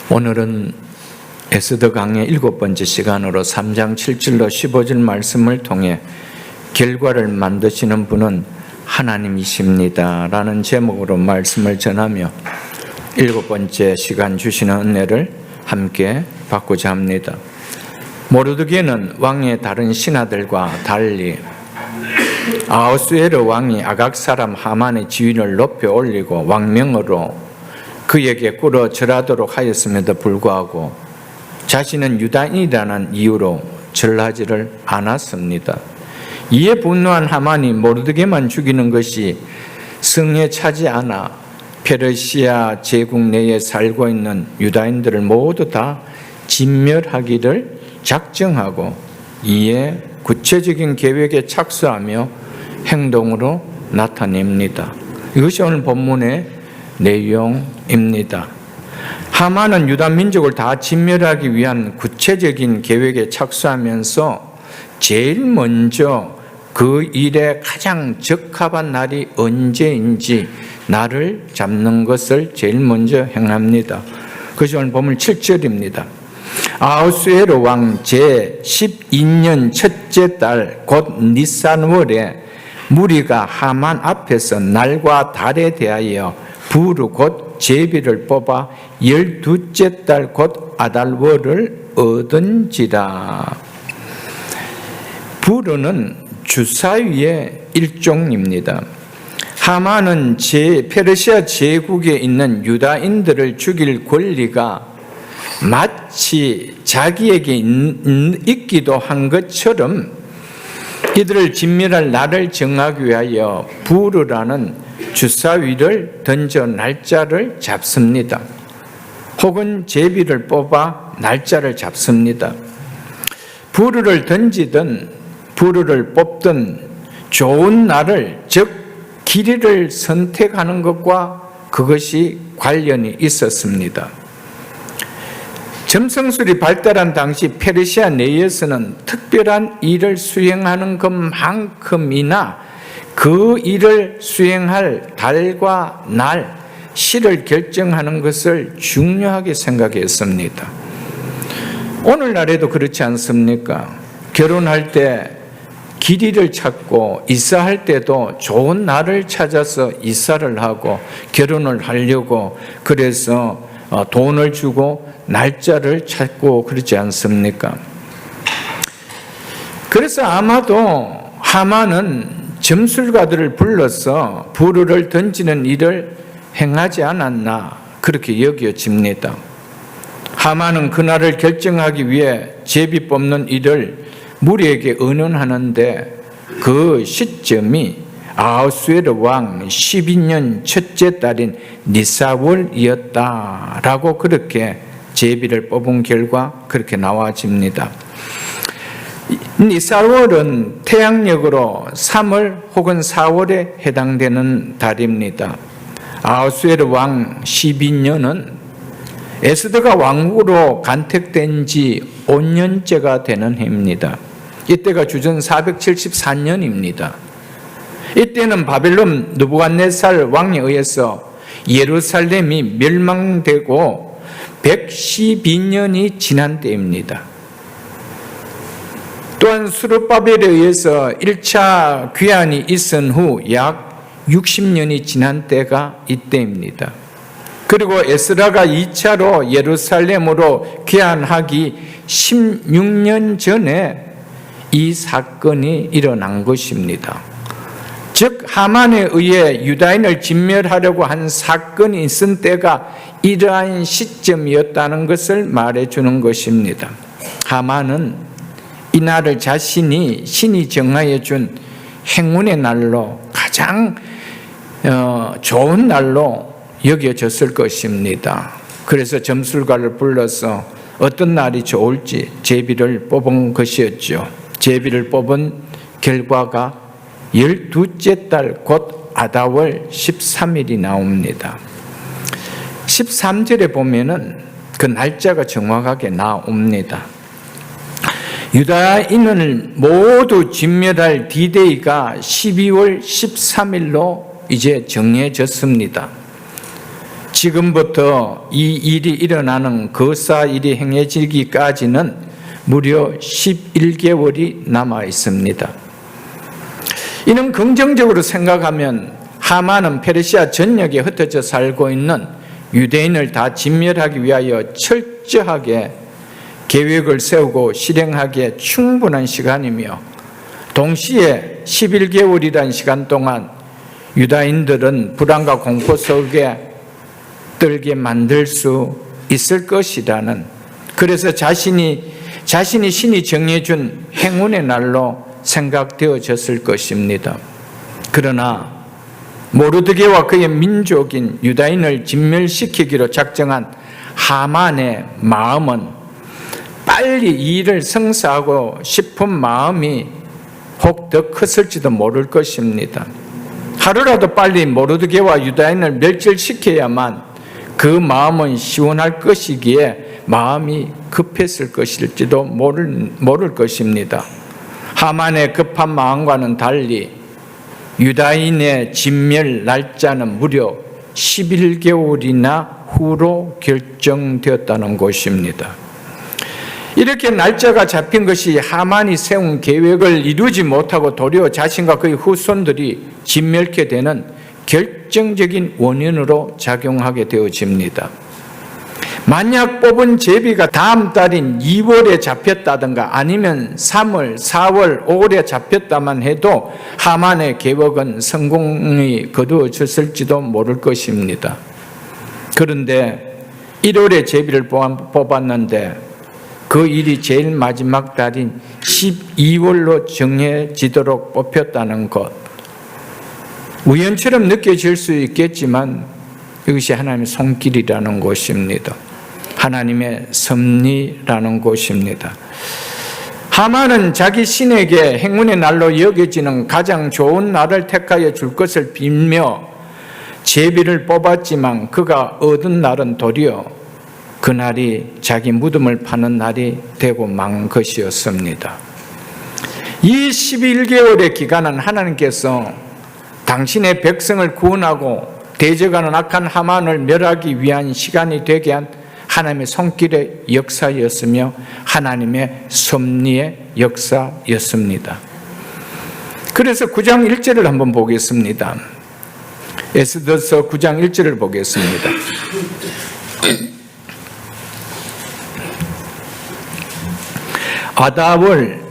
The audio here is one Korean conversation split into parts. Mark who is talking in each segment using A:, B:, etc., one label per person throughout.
A: 오늘은 에스더 강의 7번째 시간으로 3장 7절로 15절 말씀을 통해 결과를 만드시는 분은 하나님이십니다 라는 제목으로 말씀을 전하며 7번째 시간 주시는 은혜를 함께 받고자 합니다. 모르드게는 왕의 다른 신하들과 달리 아하수에르 왕이 아각 사람 하만의 지위를 높여 올리고 왕명으로 그에게 꿇어 절하도록 하였음에도 불구하고 자신은 유다인이라는 이유로 절하지를 않았습니다. 이에 분노한 하만이 모르드게만 죽이는 것이 성에 차지 않아 페르시아 제국 내에 살고 있는 유다인들을 모두 다 진멸하기를 작정하고 이에 구체적인 계획에 착수하며 행동으로 나타냅니다. 이것이 오늘 본문의 내용입니다. 하만은 유다 민족을 다 진멸하기 위한 구체적인 계획에 착수하면서 제일 먼저 그 일에 가장 적합한 날이 언제인지 날을 잡는 것을 제일 먼저 행합니다. 그것이 오늘 본문 7절입니다. 아하수에르 왕 제12년 첫째 달 곧 니산월에 무리가 하만 앞에서 날과 달에 대하여 부르 곧 제비를 뽑아 12째 달 곧 아달월을 얻은지라. 부르는 주사위의 일종입니다. 하만은 페르시아 제국에 있는 유다인들을 죽일 권리가 마치 자기에게 있기도 한 것처럼 이들을 진멸할 날을 정하기 위하여 부르라는 주사위를 던져 날짜를 잡습니다. 혹은 제비를 뽑아 날짜를 잡습니다. 부르를 던지든 부르를 뽑든 좋은 날을, 즉 길이를 선택하는 것과 그것이 관련이 있었습니다. 점성술이 발달한 당시 페르시아 내에서는 특별한 일을 수행하는 것만큼이나 그 일을 수행할 달과 날, 시를 결정하는 것을 중요하게 생각했습니다. 오늘날에도 그렇지 않습니까? 결혼할 때 길이를 찾고 이사할 때도 좋은 날을 찾아서 이사를 하고 결혼을 하려고 그래서 돈을 주고 날짜를 찾고 그러지 않습니까? 그래서 아마도 하만은 점술가들을 불러서 부르를 던지는 일을 행하지 않았나 그렇게 여겨집니다. 하만은 그날을 결정하기 위해 제비 뽑는 일을 무리에게 의논하는데 그 시점이 아하수에르 왕 12년 첫째 달인 니사월이었다라고 그렇게 제비를 뽑은 결과 그렇게 나와집니다. 니사월은 태양력으로 3월 혹은 4월에 해당되는 달입니다. 아하수에르 왕 12년은 에스더가 왕으로 간택된 지 5년째가 되는 해입니다. 이때가 주전 474년입니다. 이때는 바벨론 느부갓네살 왕에 의해서 예루살렘이 멸망되고 112년이 지난 때입니다. 또한 수르바벨에 의해서 1차 귀환이 있은 후 약 60년이 지난 때가 이때입니다. 그리고 에스라가 2차로 예루살렘으로 귀환하기 16년 전에 이 사건이 일어난 것입니다. 즉 하만에 의해 유다인을 진멸하려고 한 사건이 있은 때가 이러한 시점이었다는 것을 말해주는 것입니다. 하만은 이 날을 자신이 신이 정하여 준 행운의 날로 가장 좋은 날로 여겨졌을 것입니다. 그래서 점술가를 불러서 어떤 날이 좋을지 제비를 뽑은 것이었죠. 제비를 뽑은 결과가 12째 달 곧 아다월 13일이 나옵니다. 13절에 보면은 그 날짜가 정확하게 나옵니다. 유다인을 모두 진멸할 D-Day가 12월 13일로 이제 정해졌습니다. 지금부터 이 일이 일어나는 거사 일이 행해지기까지는 무려 11개월이 남아 있습니다. 이는 긍정적으로 생각하면 하만은 페르시아 전역에 흩어져 살고 있는 유대인을 다 진멸하기 위하여 철저하게 계획을 세우고 실행하기에 충분한 시간이며, 동시에 11개월이라는 시간 동안 유다인들은 불안과 공포 속에 들게 만들 수 있을 것이라는, 그래서 자신이 신이 정해준 행운의 날로 생각되어졌을 것입니다. 그러나 모르드게와 그의 민족인 유다인을 진멸시키기로 작정한 하만의 마음은 빨리 이 일을 성사하고 싶은 마음이 혹 더 컸을지도 모를 것입니다. 하루라도 빨리 모르드게와 유다인을 멸절시켜야만 그 마음은 시원할 것이기에 마음이 급했을 것일지도 모를 것입니다. 하만의 급한 마음과는 달리 유다인의 진멸 날짜는 무려 11개월이나 후로 결정되었다는 것입니다. 이렇게 날짜가 잡힌 것이 하만이 세운 계획을 이루지 못하고 도리어 자신과 그의 후손들이 진멸케 되는 결정적인 원인으로 작용하게 되어집니다. 만약 뽑은 제비가 다음 달인 2월에 잡혔다든가 아니면 3월, 4월, 5월에 잡혔다만 해도 하만의 계획은 성공이 거두어졌을지도 모를 것입니다. 그런데 1월에 제비를 뽑았는데 그 일이 제일 마지막 달인 12월로 정해지도록 뽑혔다는 것, 우연처럼 느껴질 수 있겠지만 이것이 하나님의 손길이라는 것입니다. 하나님의 섭리라는 것입니다. 하만은 자기 신에게 행운의 날로 여겨지는 가장 좋은 날을 택하여 줄 것을 빌며 제비를 뽑았지만 그가 얻은 날은 도리어 그날이 자기 무덤을 파는 날이 되고 만 것이었습니다. 이 11개월의 기간은 하나님께서 당신의 백성을 구원하고 대적하는 악한 하만을 멸하기 위한 시간이 되게 한 하나님의 손길의 역사였으며 하나님의 섭리의 역사였습니다. 그래서 9장 1절을 한번 보겠습니다. 에스더서 9장 1절을 보겠습니다. 아다월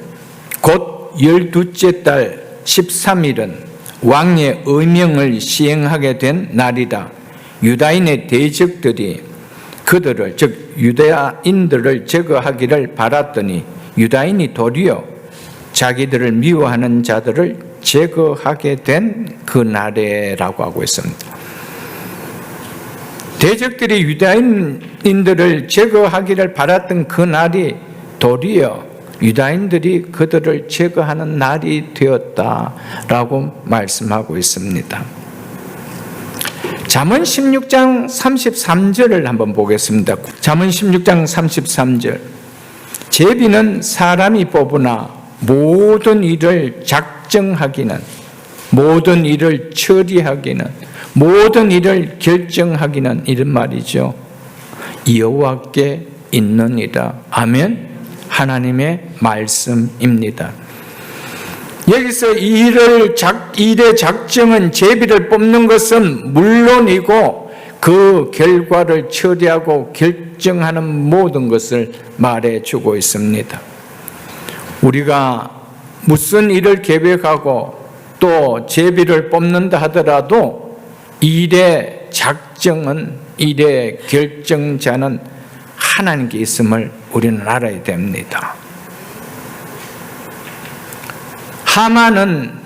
A: 곧 12째 달 13일은 왕의 의명을 시행하게 된 날이라. 유다인의 대적들이 그들을, 즉 유대인들을 제거하기를 바랐더니 유다인이 도리어 자기들을 미워하는 자들을 제거하게 된 그 날에라고 하고 있습니다. 대적들이 유다인들을 제거하기를 바랐던 그 날이 도리어 유다인들이 그들을 제거하는 날이 되었다라고 말씀하고 있습니다. 잠언 16장 33절을 한번 보겠습니다. 잠언 16장 33절. 제비는 사람이 뽑으나 모든 일을 작정하기는, 모든 일을 처리하기는, 모든 일을 결정하기는, 이런 말이죠. 여호와께 있느니라. 아멘. 하나님의 말씀입니다. 여기서 일의 작정은 제비를 뽑는 것은 물론이고 그 결과를 처리하고 결정하는 모든 것을 말해주고 있습니다. 우리가 무슨 일을 계획하고 또 제비를 뽑는다 하더라도 일의 작정은, 일의 결정자는 하나님께 있음을 우리는 알아야 됩니다. 하만은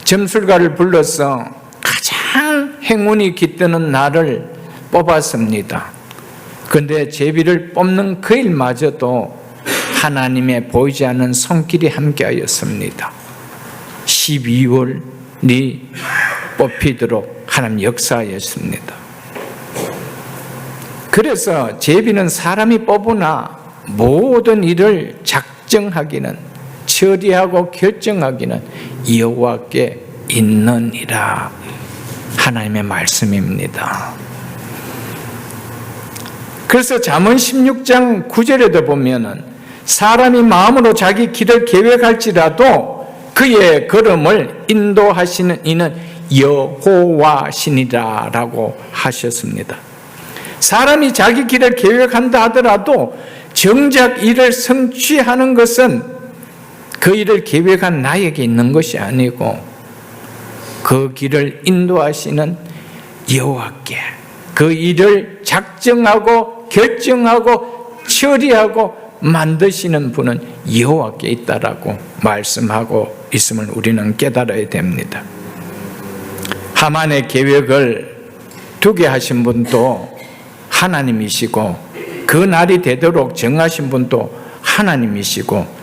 A: 점술가를 불러서 가장 행운이 깃드는 날을 뽑았습니다. 그런데 제비를 뽑는 그 일마저도 하나님의 보이지 않는 손길이 함께하였습니다. 12월이 뽑히도록 하나님 역사하였습니다. 그래서 제비는 사람이 뽑으나 모든 일을 작정하기는, 처리하고 결정하기는 여호와께 있느니라. 하나님의 말씀입니다. 그래서 잠언 16장 9절에도 보면은 사람이 마음으로 자기 길을 계획할지라도 그의 걸음을 인도하시는 이는 여호와시니라라고 하셨습니다. 사람이 자기 길을 계획한다 하더라도 정작 이를 성취하는 것은 그 일을 계획한 나에게 있는 것이 아니고 그 길을 인도하시는 여호와께, 그 일을 작정하고 결정하고 처리하고 만드시는 분은 여호와께 있다라고 말씀하고 있음을 우리는 깨달아야 됩니다. 하만의 계획을 두게 하신 분도 하나님이시고 그 날이 되도록 정하신 분도 하나님이시고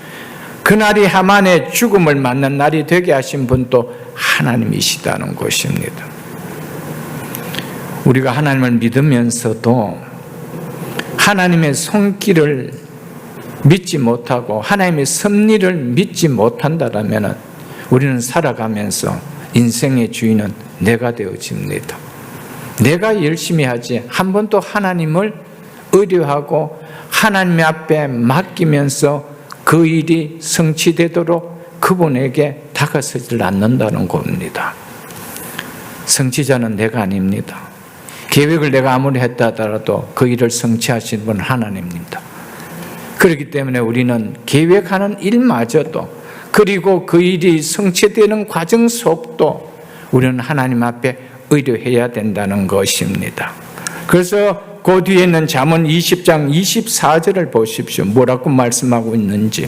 A: 그날이 하만의 죽음을 맞는 날이 되게 하신 분도 하나님이시다는 것입니다. 우리가 하나님을 믿으면서도 하나님의 손길을 믿지 못하고 하나님의 섭리를 믿지 못한다면 우리는 살아가면서 인생의 주인은 내가 되어집니다. 내가 열심히 하지 한 번도 하나님을 의뢰하고 하나님 앞에 맡기면서 그 일이 성취되도록 그분에게 다가서질 않는다는 겁니다. 성취자는 내가 아닙니다. 계획을 내가 아무리 했다 하더라도 그 일을 성취하시는 분은 하나님입니다. 그렇기 때문에 우리는 계획하는 일마저도 그리고 그 일이 성취되는 과정 속도 우리는 하나님 앞에 의뢰해야 된다는 것입니다. 그래서 그 뒤에 있는 잠언 20장 24절을 보십시오. 뭐라고 말씀하고 있는지.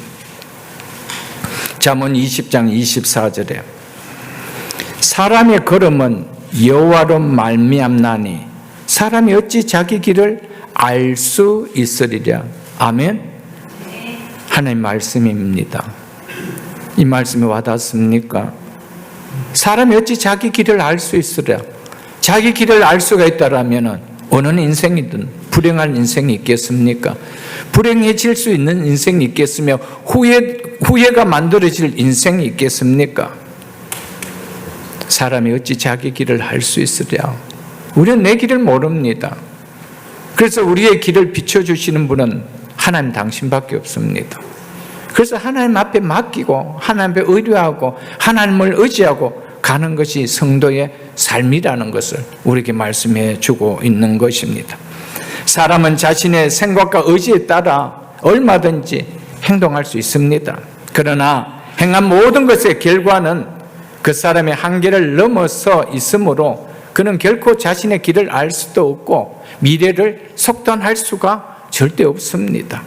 A: 잠언 20장 24절에 사람의 걸음은 여호와로 말미암나니 사람이 어찌 자기 길을 알 수 있으리랴. 아멘. 하나님 말씀입니다. 이 말씀이 와닿습니까? 사람이 어찌 자기 길을 알 수 있으랴. 자기 길을 알 수가 있다라면 어느 인생이든 불행할 인생이 있겠습니까? 불행해질 수 있는 인생이 있겠으며 후회가 만들어질 인생이 있겠습니까? 사람이 어찌 자기 길을 알 수 있으랴. 우리는 내 길을 모릅니다. 그래서 우리의 길을 비춰주시는 분은 하나님 당신밖에 없습니다. 그래서 하나님 앞에 맡기고 하나님 앞에 의뢰하고 하나님을 의지하고 가는 것이 성도의 삶이라는 것을 우리에게 말씀해 주고 있는 것입니다. 사람은 자신의 생각과 의지에 따라 얼마든지 행동할 수 있습니다. 그러나 행한 모든 것의 결과는 그 사람의 한계를 넘어서 있으므로 그는 결코 자신의 길을 알 수도 없고 미래를 속단할 수가 절대 없습니다.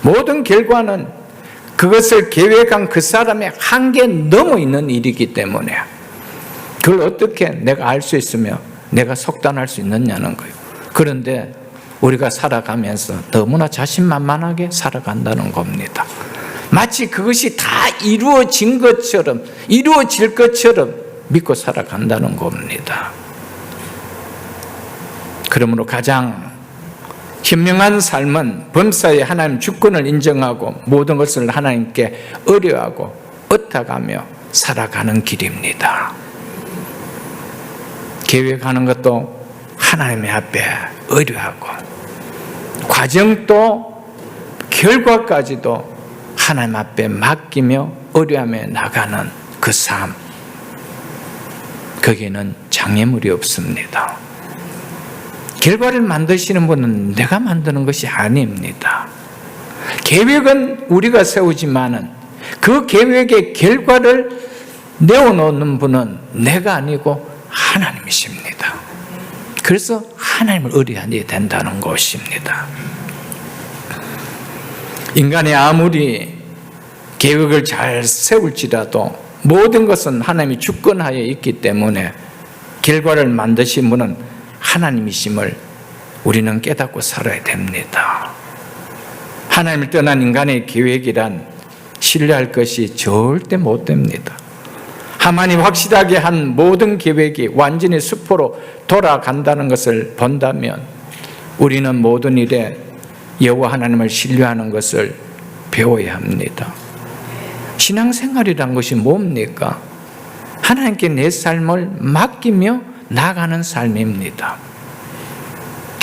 A: 모든 결과는 그것을 계획한 그 사람의 한계에 넘어 있는 일이기 때문에 그걸 어떻게 내가 알 수 있으며 내가 속단할 수 있느냐는 거예요. 그런데 우리가 살아가면서 너무나 자신만만하게 살아간다는 겁니다. 마치 그것이 다 이루어진 것처럼 이루어질 것처럼 믿고 살아간다는 겁니다. 그러므로 가장 현명한 삶은 범사에 하나님 주권을 인정하고 모든 것을 하나님께 의뢰하고 의탁하며 살아가는 길입니다. 계획하는 것도 하나님의 앞에 의뢰하고 과정도 결과까지도 하나님 앞에 맡기며 의뢰하며 나가는 그 삶, 거기에는 장애물이 없습니다. 결과를 만드시는 분은 내가 만드는 것이 아닙니다. 계획은 우리가 세우지만은 그 계획의 결과를 내어놓는 분은 내가 아니고 하나님이십니다. 그래서 하나님을 의뢰해야 된다는 것입니다. 인간이 아무리 계획을 잘 세울지라도 모든 것은 하나님이 주권하에 있기 때문에 결과를 만드신 분은 하나님이심을 우리는 깨닫고 살아야 됩니다. 하나님을 떠난 인간의 계획이란 신뢰할 것이 절대 못 됩니다. 하만이 확실하게 한 모든 계획이 완전히 수포로 돌아간다는 것을 본다면 우리는 모든 일에 여호와 하나님을 신뢰하는 것을 배워야 합니다. 신앙생활이란 것이 뭡니까? 하나님께 내 삶을 맡기며 나가는 삶입니다.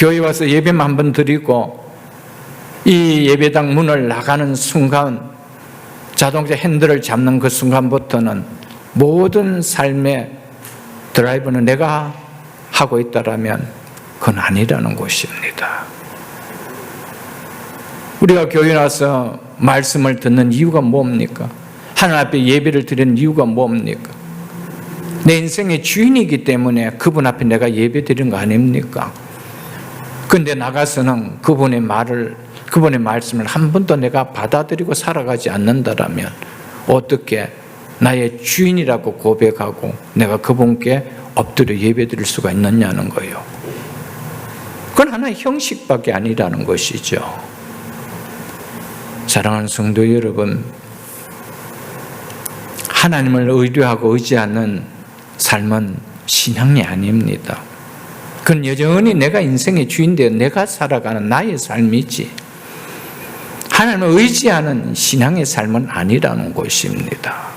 A: 교회 와서 예배만 한번 드리고 이 예배당 문을 나가는 순간, 자동차 핸들을 잡는 그 순간부터는 모든 삶의 드라이브는 내가 하고 있다라면 그건 아니라는 것입니다. 우리가 교회 와서 말씀을 듣는 이유가 뭡니까? 하나님 앞에 예배를 드리는 이유가 뭡니까? 내 인생의 주인이기 때문에 그분 앞에 내가 예배 드리는 거 아닙니까? 근데 나가서는 그분의 말씀을 한 번도 내가 받아들이고 살아가지 않는다라면 어떻게 나의 주인이라고 고백하고 내가 그분께 엎드려 예배 드릴 수가 있느냐는 거예요. 그건 하나의 형식밖에 아니라는 것이죠. 사랑하는 성도 여러분, 하나님을 의뢰하고 의지하는 삶은 신앙이 아닙니다. 그건 여전히 내가 인생의 주인되어 내가 살아가는 나의 삶이지, 하나님을 의지하는 신앙의 삶은 아니라는 것입니다.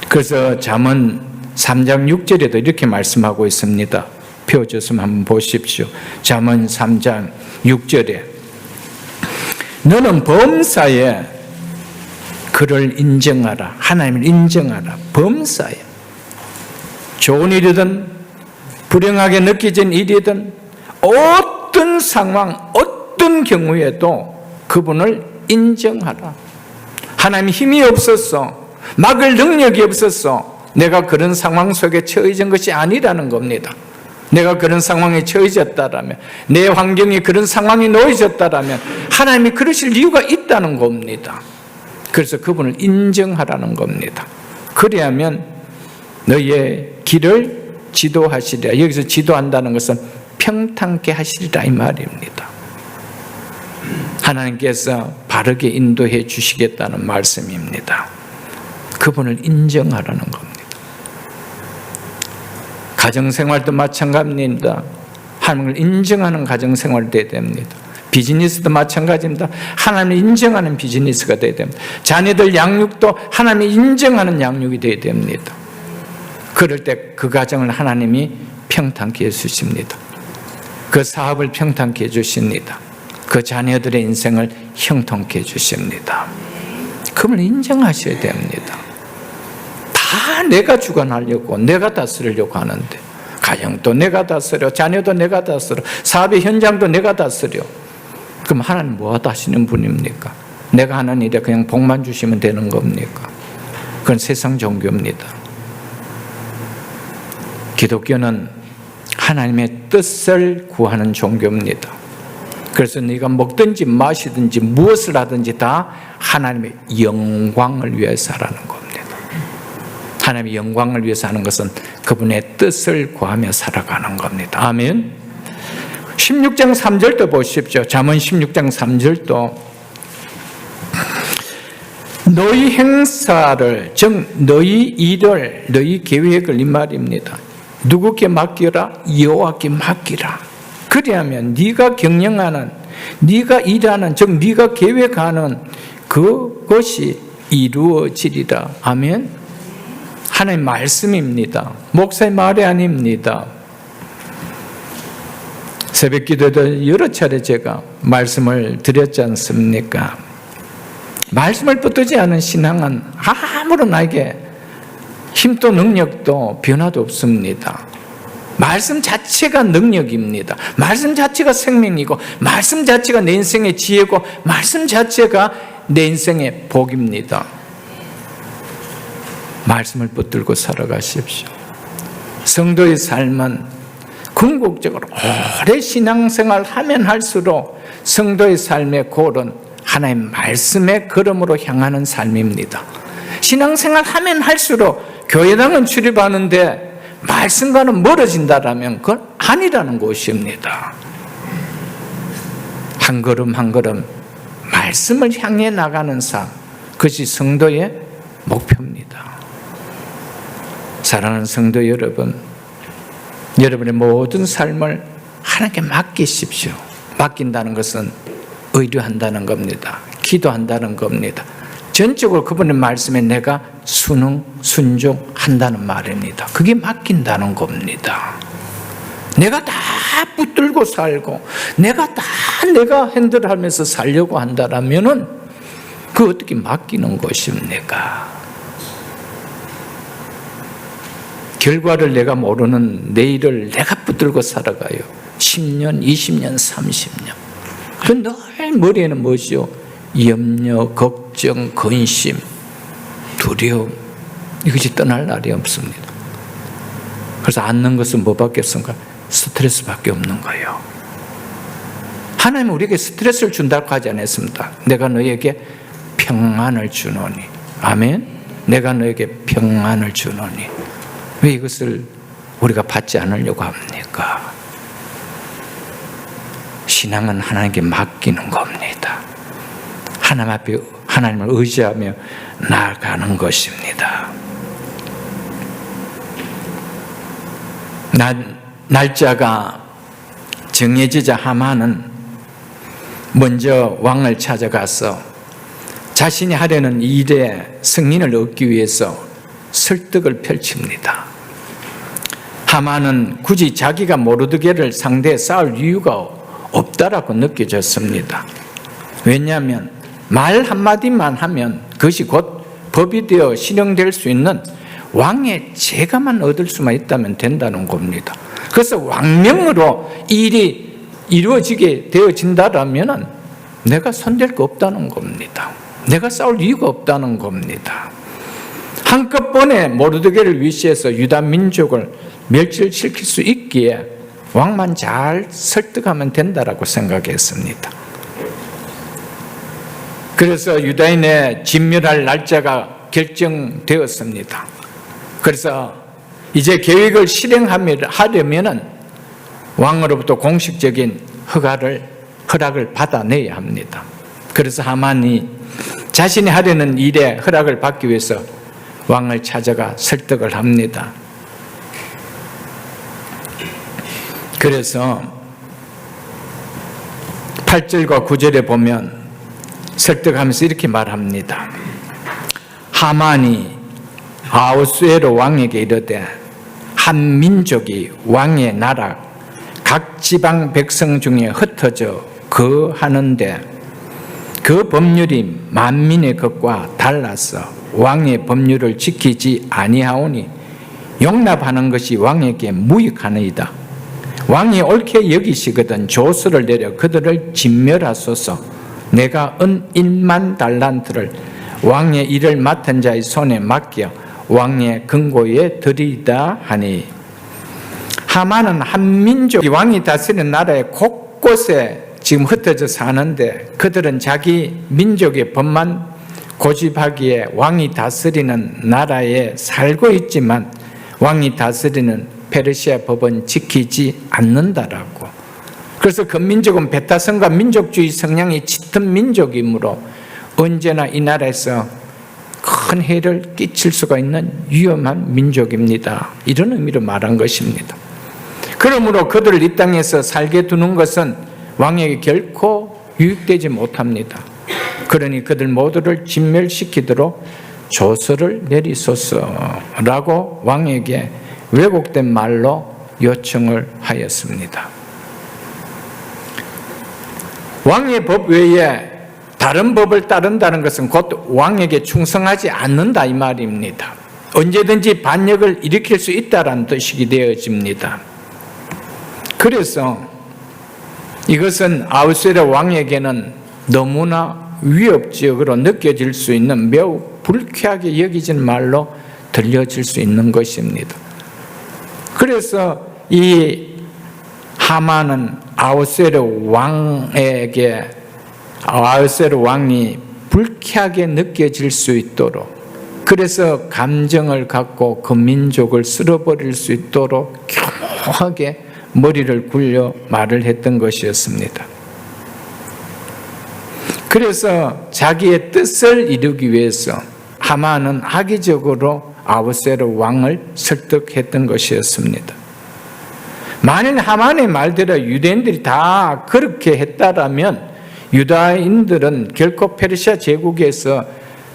A: 그래서 잠언 3장 6절에도 이렇게 말씀하고 있습니다. 펴줘서 한번 보십시오. 잠언 3장 6절에 너는 범사에 그를 인정하라. 하나님을 인정하라. 범사에. 좋은 일이든 불행하게 느껴진 일이든 어떤 상황, 어떤 경우에도 그분을 인정하라. 하나님 힘이 없었어, 막을 능력이 없었어, 내가 그런 상황 속에 처해진 것이 아니라는 겁니다. 내가 그런 상황에 처해졌다라면, 내 환경이 그런 상황에 놓여졌다라면 하나님이 그러실 이유가 있다는 겁니다. 그래서 그분을 인정하라는 겁니다. 그래야면 너의 길을 지도하시리라. 여기서 지도한다는 것은 평탄케 하시리라 이 말입니다. 하나님께서 바르게 인도해 주시겠다는 말씀입니다. 그분을 인정하라는 겁니다. 가정생활도 마찬가지입니다. 하나님을 인정하는 가정생활이 되어야 됩니다. 비즈니스도 마찬가지입니다. 하나님을 인정하는 비즈니스가 되어야 됩니다. 자녀들 양육도 하나님이 인정하는 양육이 되어야 됩니다. 그럴 때 그 가정을 하나님이 평탄케 해주십니다. 그 사업을 평탄케 해주십니다. 그 자녀들의 인생을 형통케 해주십니다. 그걸 인정하셔야 됩니다. 다 내가 주관하려고, 내가 다스리려고 하는데, 가정도 내가 다스려, 자녀도 내가 다스려, 사업의 현장도 내가 다스려. 그럼 하나님 뭐하다 하시는 분입니까? 내가 하는 일에 그냥 복만 주시면 되는 겁니까? 그건 세상 종교입니다. 기독교는 하나님의 뜻을 구하는 종교입니다. 그래서 네가 먹든지 마시든지 무엇을 하든지 다 하나님의 영광을 위해서 하라는 겁니다. 하나님의 영광을 위해서 하는 것은 그분의 뜻을 구하며 살아가는 겁니다. 아멘. 16장 3절도 보십시오. 잠언 16장 3절도 너희 행사를, 즉 너희 일을, 너희 계획을 이 말입니다. 누구께 맡기라? 여호와께 맡기라. 그래야면 네가 경영하는, 네가 일하는, 즉 네가 계획하는 그것이 이루어지리라. 아멘. 하나님의 말씀입니다. 목사의 말이 아닙니다. 새벽 기도에도 여러 차례 제가 말씀을 드렸지 않습니까? 말씀을 붙들지 않은 신앙은 아무런 나에게 힘도 능력도 변화도 없습니다. 말씀 자체가 능력입니다. 말씀 자체가 생명이고, 말씀 자체가 내 인생의 지혜고, 말씀 자체가 내 인생의 복입니다. 말씀을 붙들고 살아가십시오. 성도의 삶은 궁극적으로 오래 신앙생활 하면 할수록 성도의 삶의 골은 하나님의 말씀의 걸음으로 향하는 삶입니다. 신앙생활 하면 할수록 교회당은 출입하는데 말씀과는 멀어진다라면 그건 아니라는 것입니다. 한 걸음 한 걸음 말씀을 향해 나가는 삶, 그것이 성도의 목표입니다. 사랑하는 성도 여러분, 여러분의 모든 삶을 하나님께 맡기십시오. 맡긴다는 것은 의뢰한다는 겁니다. 기도한다는 겁니다. 전적으로 그분의 말씀에 내가 순종한다는 말입니다. 그게 맡긴다는 겁니다. 내가 다 붙들고 살고 내가 핸들하면서 살려고 한다라면은 그 어떻게 맡기는 것입니까? 결과를 내가 모르는 내일을 내가 붙들고 살아가요. 10년, 20년, 30년. 그 늘 머리에는 무엇이요? 염려, 걱정, 근심, 두려움, 이것이 떠날 날이 없습니다. 그래서 앉는 것은 뭐밖에 없습니까? 스트레스밖에 없는 거예요. 하나님은 우리에게 스트레스를 준다고 하지 않았습니다. 내가 너에게 평안을 주노니. 아멘. 내가 너에게 평안을 주노니. 왜 이것을 우리가 받지 않으려고 합니까? 신앙은 하나님께 맡기는 겁니다. 하나님 앞에 하나님을 의지하며 나아가는 것입니다. 날짜가 정해지자 하만은 먼저 왕을 찾아가서 자신이 하려는 일에 승인을 얻기 위해서 설득을 펼칩니다. 하만은 굳이 자기가 모르드게를 상대해 싸울 이유가 없다라고 느껴졌습니다. 왜냐하면 말 한마디만 하면 그것이 곧 법이 되어 실행될 수 있는 왕의 재가만 얻을 수만 있다면 된다는 겁니다. 그래서 왕명으로 일이 이루어지게 되어진다라면 내가 손댈 거 없다는 겁니다. 내가 싸울 이유가 없다는 겁니다. 한꺼번에 모르드게를 위시해서 유다 민족을 멸절시킬 수 있기에 왕만 잘 설득하면 된다라고 생각했습니다. 그래서 유다인의 진멸할 날짜가 결정되었습니다. 그래서 이제 계획을 실행하려면 왕으로부터 공식적인 허락을 받아내야 합니다. 그래서 하만이 자신이 하려는 일에 허락을 받기 위해서 왕을 찾아가 설득을 합니다. 그래서 8절과 9절에 보면 설득하면서 이렇게 말합니다. 하만이 아하수에로 왕에게 이르되 한 민족이 왕의 나라 각 지방 백성 중에 흩어져 거하는데 그 법률이 만민의 것과 달라서 왕의 법률을 지키지 아니하오니 용납하는 것이 왕에게 무익하니이다. 왕이 옳게 여기시거든 조서를 내려 그들을 진멸하소서. 내가 은 1만 달란트를 왕의 일을 맡은 자의 손에 맡겨 왕의 금고에 드리다 하니. 하만은 한 민족이 왕이 다스리는 나라의 곳곳에 지금 흩어져 사는데 그들은 자기 민족의 법만 고집하기에 왕이 다스리는 나라에 살고 있지만 왕이 다스리는 페르시아 법은 지키지 않는다라고. 그래서 그 민족은 배타성과 민족주의 성향이 짙은 민족이므로 언제나 이 나라에서 큰 해를 끼칠 수가 있는 위험한 민족입니다. 이런 의미로 말한 것입니다. 그러므로 그들을 이 땅에서 살게 두는 것은 왕에게 결코 유익되지 못합니다. 그러니 그들 모두를 진멸시키도록 조서를 내리소서라고 왕에게 왜곡된 말로 요청을 하였습니다. 왕의 법 외에 다른 법을 따른다는 것은 곧 왕에게 충성하지 않는다 이 말입니다. 언제든지 반역을 일으킬 수 있다라는 뜻이 되어집니다. 그래서 이것은 아하수에로 왕에게는 너무나 위협적으로 느껴질 수 있는 매우 불쾌하게 여기진 말로 들려질 수 있는 것입니다. 그래서 이 하만은 아하수에로 왕이 불쾌하게 느껴질 수 있도록, 그래서 감정을 갖고 그 민족을 쓸어버릴 수 있도록 교묘하게 머리를 굴려 말을 했던 것이었습니다. 그래서 자기의 뜻을 이루기 위해서 하만은 악의적으로 아하수에로 왕을 설득했던 것이었습니다. 만일 하만의 말대로 유대인들이 다 그렇게 했다라면 유다인들은 결코 페르시아 제국에서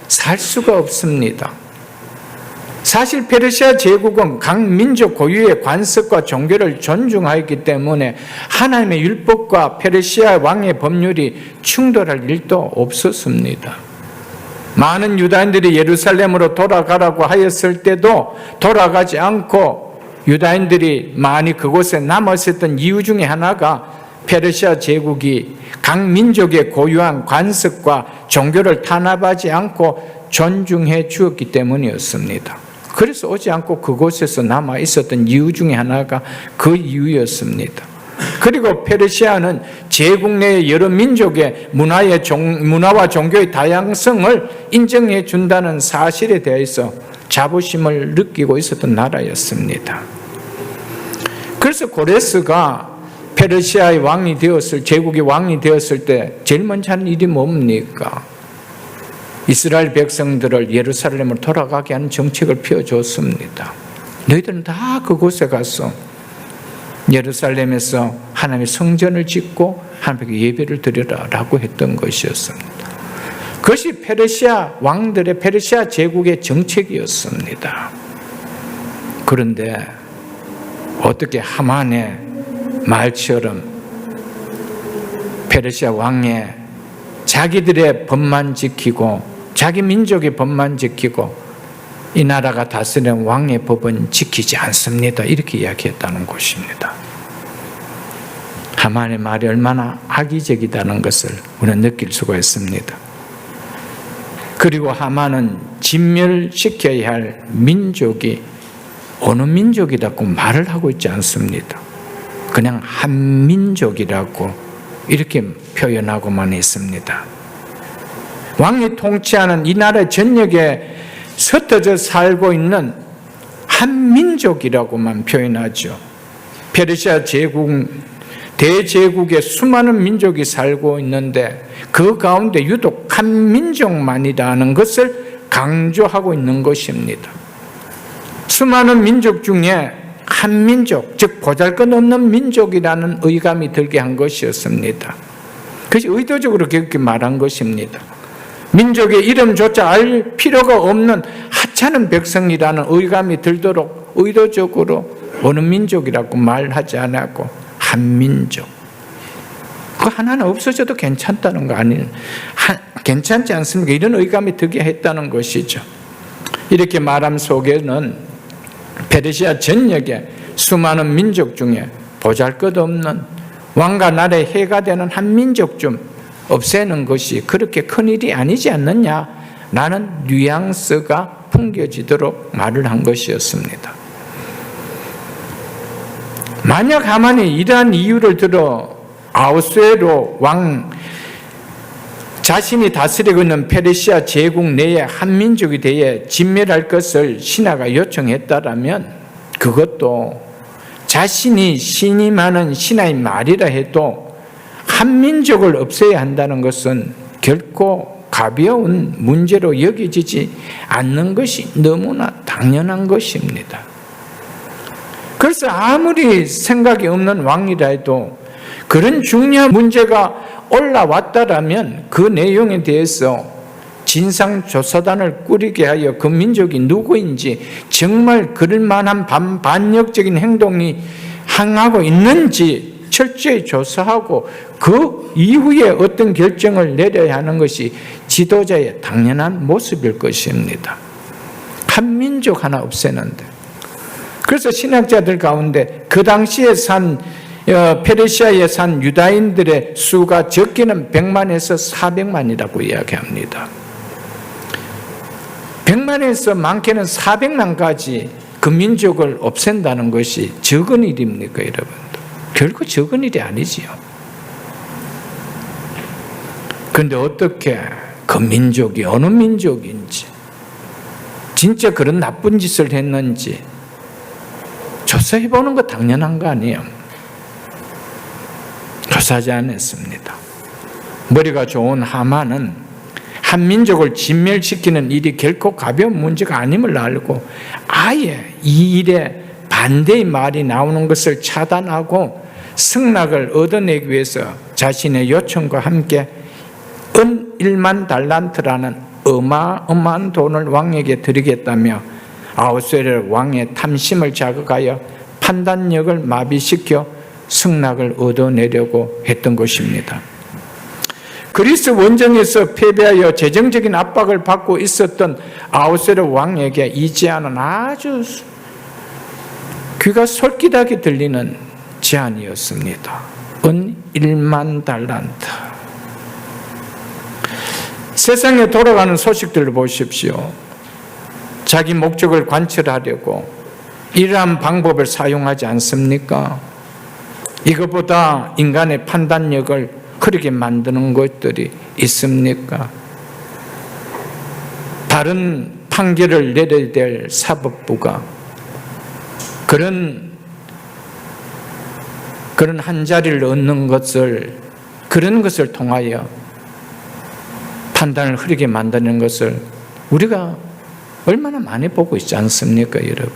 A: 살 수가 없습니다. 사실 페르시아 제국은 각 민족 고유의 관습과 종교를 존중하였기 때문에 하나님의 율법과 페르시아 왕의 법률이 충돌할 일도 없었습니다. 많은 유다인들이 예루살렘으로 돌아가라고 하였을 때도 돌아가지 않고 유다인들이 많이 그곳에 남았었던 이유 중에 하나가 페르시아 제국이 각 민족의 고유한 관습과 종교를 탄압하지 않고 존중해 주었기 때문이었습니다. 그래서 오지 않고 그곳에서 남아 있었던 이유 중에 하나가 그 이유였습니다. 그리고 페르시아는 제국 내의 여러 민족의 문화와 종교의 다양성을 인정해 준다는 사실에 대해서 자부심을 느끼고 있었던 나라였습니다. 그래서 고레스가 페르시아의 왕이 되었을, 제국의 왕이 되었을 때 제일 먼저 하는 일이 뭡니까? 이스라엘 백성들을 예루살렘으로 돌아가게 하는 정책을 펴줬습니다. 너희들은 다 그곳에 가서 예루살렘에서 하나님의 성전을 짓고 하나님께 예배를 드리라라고 했던 것이었습니다. 그것이 페르시아 왕들의, 페르시아 제국의 정책이었습니다. 그런데 어떻게 하만의 말처럼 페르시아 왕의 자기들의 법만 지키고 자기 민족의 법만 지키고 이 나라가 다스리는 왕의 법은 지키지 않습니다. 이렇게 이야기했다는 것입니다. 하만의 말이 얼마나 악의적이다는 것을 우리는 느낄 수가 있습니다. 그리고 하만은 진멸시켜야 할 민족이 어느 민족이라고 말을 하고 있지 않습니다. 그냥 한민족이라고 이렇게 표현하고만 있습니다. 왕이 통치하는 이 나라 전역에 흩어져 살고 있는 한민족이라고만 표현하죠. 페르시아 제국, 대제국에 수많은 민족이 살고 있는데 그 가운데 유독 한민족만이라는 것을 강조하고 있는 것입니다. 수많은 민족 중에 한민족, 즉 보잘것없는 민족이라는 의감이 들게 한 것이었습니다. 그것이 의도적으로 그렇게 말한 것입니다. 민족의 이름조차 알 필요가 없는 하찮은 백성이라는 의감이 들도록 의도적으로 어느 민족이라고 말하지 않았고 한민족. 그 하나는 없어져도 괜찮다는 거 아니에요? 괜찮지 않습니까? 이런 의감이 들게 했다는 것이죠. 이렇게 말함 속에는 페르시아 전역에 수많은 민족 중에 보잘것없는 왕과 나라의 해가 되는 한 민족 좀 없애는 것이 그렇게 큰일이 아니지 않느냐라는 뉘앙스가 풍겨지도록 말을 한 것이었습니다. 만약 하만이 이러한 이유를 들어 아하수에로 왕 자신이 다스리고 있는 페르시아 제국 내의 한민족에 대해 진멸할 것을 신하가 요청했다라면 그것도 자신이 신임하는 신하의 말이라 해도 한민족을 없애야 한다는 것은 결코 가벼운 문제로 여겨지지 않는 것이 너무나 당연한 것입니다. 그래서 아무리 생각이 없는 왕이라 해도 그런 중요한 문제가 올라왔다라면 그 내용에 대해서 진상조사단을 꾸리게 하여 그 민족이 누구인지 정말 그럴 만한 반역적인 행동이 행하고 있는지 철저히 조사하고 그 이후에 어떤 결정을 내려야 하는 것이 지도자의 당연한 모습일 것입니다. 한 민족 하나 없애는데. 그래서 신학자들 가운데 그 당시에 페르시아에 산 유다인들의 수가 적게는 100만에서 400만이라고 이야기합니다. 100만에서 많게는 400만까지 그 민족을 없앤다는 것이 적은 일입니까, 여러분? 결코 적은 일이 아니지요. 그런데 어떻게 그 민족이 어느 민족인지, 진짜 그런 나쁜 짓을 했는지 조사해보는 거 당연한 거 아니에요? 조사하지 않았습니다. 머리가 좋은 하만은 한 민족을 진멸시키는 일이 결코 가벼운 문제가 아님을 알고 아예 이 일에 반대의 말이 나오는 것을 차단하고 승낙을 얻어내기 위해서 자신의 요청과 함께 은 1만 달란트라는 어마어마한 돈을 왕에게 드리겠다며 아하수에르 왕의 탐심을 자극하여 판단력을 마비시켜 승낙을 얻어내려고 했던 것입니다. 그리스 원정에서 패배하여 재정적인 압박을 받고 있었던 아하수에르 왕에게 이 제안은 아주 귀가 솔깃하게 들리는 제안이었습니다. 은 1만 달란트. 세상에 돌아가는 소식들을 보십시오. 자기 목적을 관철하려고 이러한 방법을 사용하지 않습니까? 이것보다 인간의 판단력을 그렇게 만드는 것들이 있습니까? 다른 판결을 내려야 될 사법부가 그런 한 자리를 얻는 것을, 그런 것을 통하여 판단을 흐리게 만드는 것을 우리가 얼마나 많이 보고 있지 않습니까, 여러분?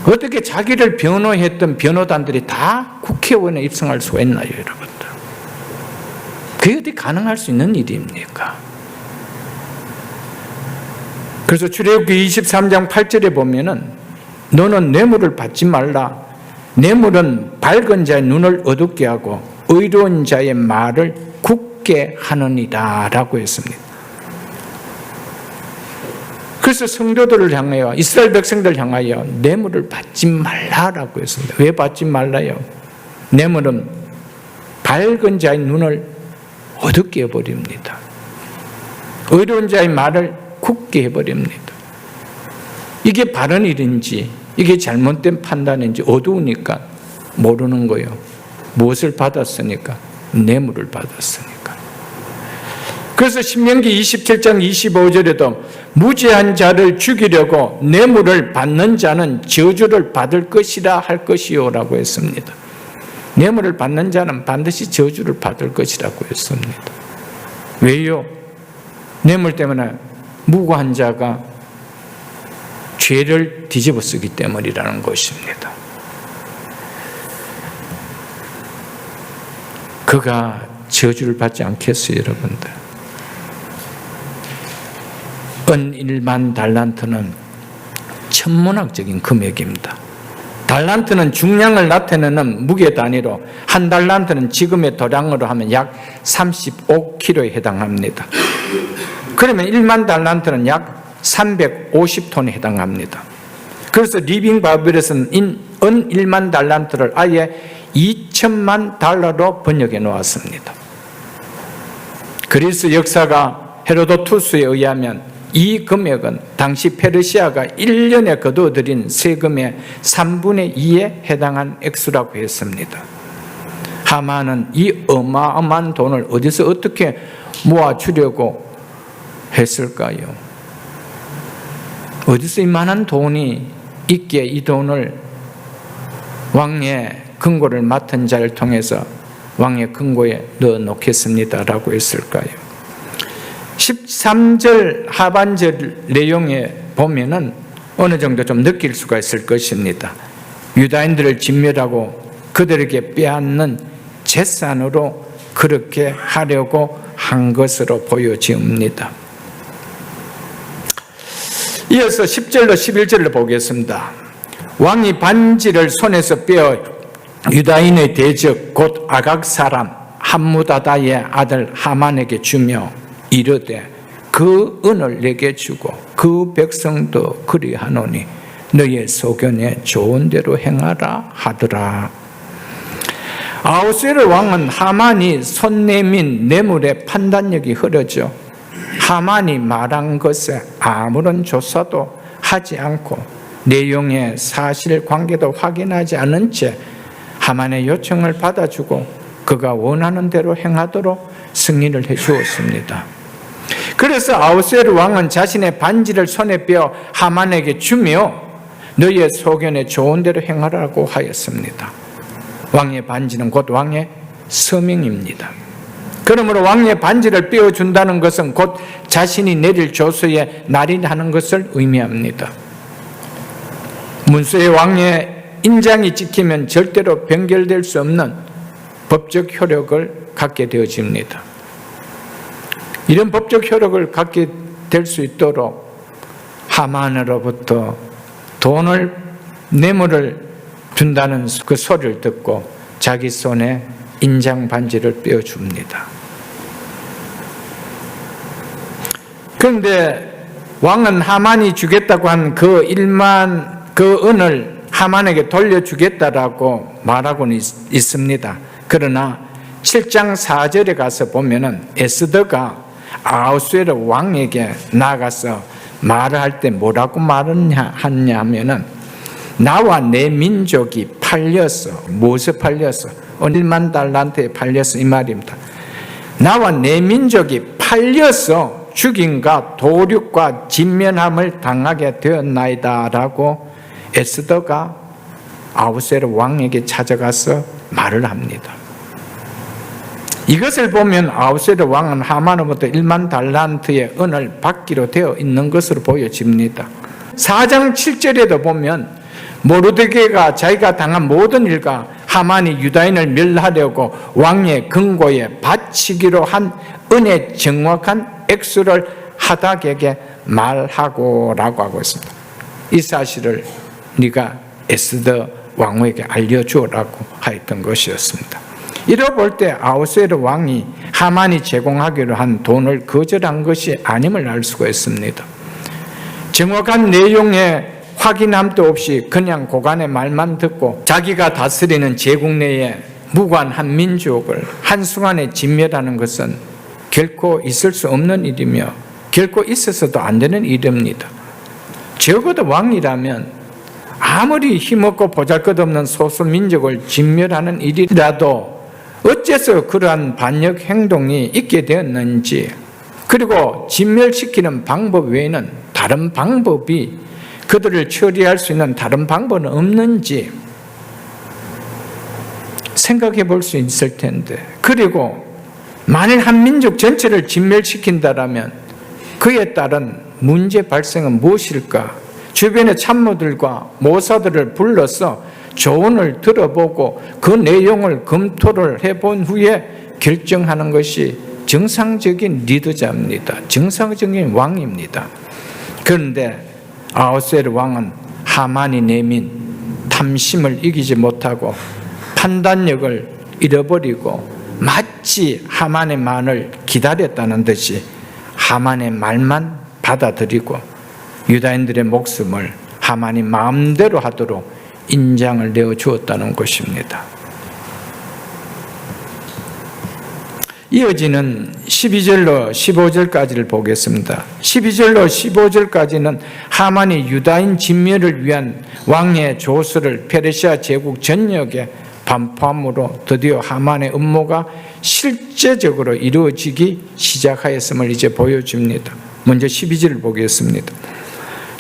A: 어떻게 자기를 변호했던 변호단들이 다 국회의원에 입성할 수 있나요, 여러분들? 그게 어떻게 가능할 수 있는 일입니까? 그래서 출애굽기 23장 8절에 보면은 너는 뇌물을 받지 말라. 뇌물은 밝은 자의 눈을 어둡게 하고 의로운 자의 말을 굳게 하느니라 라고 했습니다. 그래서 성도들을 향하여, 이스라엘 백성들을 향하여 뇌물을 받지 말라라고 했습니다. 왜 받지 말라요? 뇌물은 밝은 자의 눈을 어둡게 해버립니다. 의로운 자의 말을 굳게 해버립니다. 이게 바른 일인지 이게 잘못된 판단인지 어두우니까 모르는 거예요. 무엇을 받았으니까? 뇌물을 받았으니까. 그래서 신명기 27장 25절에도 무죄한 자를 죽이려고 뇌물을 받는 자는 저주를 받을 것이라 할 것이요 라고 했습니다. 뇌물을 받는 자는 반드시 저주를 받을 것이라고 했습니다. 왜요? 뇌물 때문에 무고한 자가 죄를 뒤집어 쓰기 때문이라는 것입니다. 그가 저주를 받지 않겠어요, 여러분들? 은 1만 달란트는 천문학적인 금액입니다. 달란트는 중량을 나타내는 무게 단위로 한 달란트는 지금의 도량으로 하면 약 35kg에 해당합니다. 그러면 1만 달란트는 약 350톤에 해당합니다. 그래서 리빙 바벨에서는 은 1만 달란트를 아예 2천만 달러로 번역해 놓았습니다. 그리스 역사가 헤로도투스에 의하면 이 금액은 당시 페르시아가 1년에 거둬들인 세금의 3분의 2에 해당한 액수라고 했습니다. 하만은 이 어마어마한 돈을 어디서 어떻게 모아주려고 했을까요? 어디서 이만한 돈이 있기에 이 돈을 왕의 금고를 맡은 자를 통해서 왕의 금고에 넣어 놓겠습니다라고 했을까요? 13절 하반절 내용에 보면은 어느 정도 좀 느낄 수가 있을 것입니다. 유다인들을 진멸하고 그들에게 빼앗는 재산으로 그렇게 하려고 한 것으로 보여집니다. 이어서 10절로 11절을 보겠습니다. 왕이 반지를 손에서 빼어 유다인의 대적 곧 아각 사람 함무다다의 아들 하만에게 주며 이르되 그 은을 내게 주고 그 백성도 그리하노니 너의 소견에 좋은 대로 행하라 하더라. 아하수에르 왕은 하만이 손 내민 뇌물의 판단력이 흐려져 하만이 말한 것에 아무런 조사도 하지 않고 내용의 사실관계도 확인하지 않은 채 하만의 요청을 받아주고 그가 원하는 대로 행하도록 승인을 해 주었습니다. 그래서 아하수에르 왕은 자신의 반지를 손에 빼어 하만에게 주며 너의 소견에 좋은 대로 행하라고 하였습니다. 왕의 반지는 곧 왕의 서명입니다. 그러므로 왕의 반지를 빼어준다는 것은 곧 자신이 내릴 조서에 날인하는 것을 의미합니다. 문서의 왕의 인장이 찍히면 절대로 변결될 수 없는 법적 효력을 갖게 되어집니다. 이런 법적 효력을 갖게 될 수 있도록 하만으로부터 돈을, 뇌물을 준다는 그 소리를 듣고 자기 손에 인장 반지를 떼어줍니다. 그런데 왕은 하만이 주겠다고 한 그 1만 그 은을 하만에게 돌려주겠다라고 말하고는 있습니다. 그러나 7장 4절에 가서 보면은 에스더가 아하수에르 왕에게 나가서 말을 할 때 뭐라고 하냐 하면은 나와 내 민족이 팔렸어. 무엇에 팔렸어? 1만 달란트에 팔렸어, 이 말입니다. 나와 내 민족이 팔려서 죽임과 도륙과 진면함을 당하게 되었나이다 라고 에스더가 아하수에르 왕에게 찾아가서 말을 합니다. 이것을 보면 아하수에르 왕은 하만으로부터 1만 달란트의 은을 받기로 되어 있는 것으로 보여집니다. 4장 7절에도 보면 모르드게가 자기가 당한 모든 일과 하만이 유다인을 멸하려고 왕의 금고에 바치기로 한 은의 정확한 액수를 하닥에게 말하고 라고 하고 있습니다. 이 사실을 네가 에스더 왕후에게 알려주라고 하였던 것이었습니다. 이러 볼 때 아하수에르 왕이 하만이 제공하기로 한 돈을 거절한 것이 아님을 알 수가 있습니다. 정확한 내용의 확인함도 없이 그냥 고관의 말만 듣고 자기가 다스리는 제국 내에 무관한 민족을 한순간에 진멸하는 것은 결코 있을 수 없는 일이며 결코 있어서도 안 되는 일입니다. 적어도 왕이라면 아무리 힘없고 보잘것없는 소수민족을 진멸하는 일이라도 어째서 그러한 반역 행동이 있게 되었는지, 그리고 진멸시키는 방법 외에는 다른 방법이, 그들을 처리할 수 있는 다른 방법은 없는지 생각해 볼 수 있을 텐데, 그리고 만일 한 민족 전체를 진멸시킨다면 그에 따른 문제 발생은 무엇일까? 주변의 참모들과 모사들을 불러서 조언을 들어보고 그 내용을 검토를 해본 후에 결정하는 것이 정상적인 리더자입니다. 정상적인 왕입니다. 그런데 아하수에르 왕은 하만이 내민 탐심을 이기지 못하고 판단력을 잃어버리고 마치 하만의 말을 기다렸다는 듯이 하만의 말만 받아들이고 유다인들의 목숨을 하만이 마음대로 하도록 인장을 내어주었다는 것입니다. 이어지는 12절로 15절까지를 보겠습니다. 12절로 15절까지는 하만이 유다인 진멸을 위한 왕의 조서를 페르시아 제국 전역에 반포함으로 드디어 하만의 음모가 실제적으로 이루어지기 시작하였음을 이제 보여줍니다. 먼저 12절을 보겠습니다.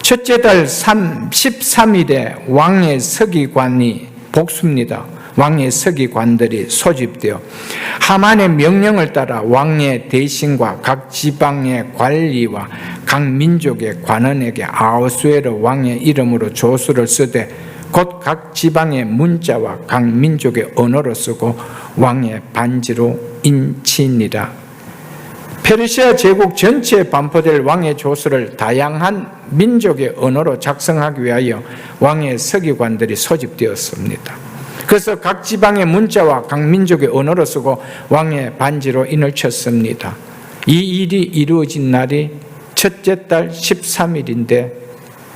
A: 첫째 달 13일에 왕의 서기관이 복수입니다. 왕의 서기관들이 소집되어 하만의 명령을 따라 왕의 대신과 각 지방의 관리와 각 민족의 관원에게 아하수에르 왕의 이름으로 조서를 쓰되 곧 각 지방의 문자와 각 민족의 언어로 쓰고 왕의 반지로 인치니라. 페르시아 제국 전체에 반포될 왕의 조서를 다양한 민족의 언어로 작성하기 위하여 왕의 서기관들이 소집되었습니다. 그래서 각 지방의 문자와 각 민족의 언어로 쓰고 왕의 반지로 인을 쳤습니다. 이 일이 이루어진 날이 첫째 달 13일인데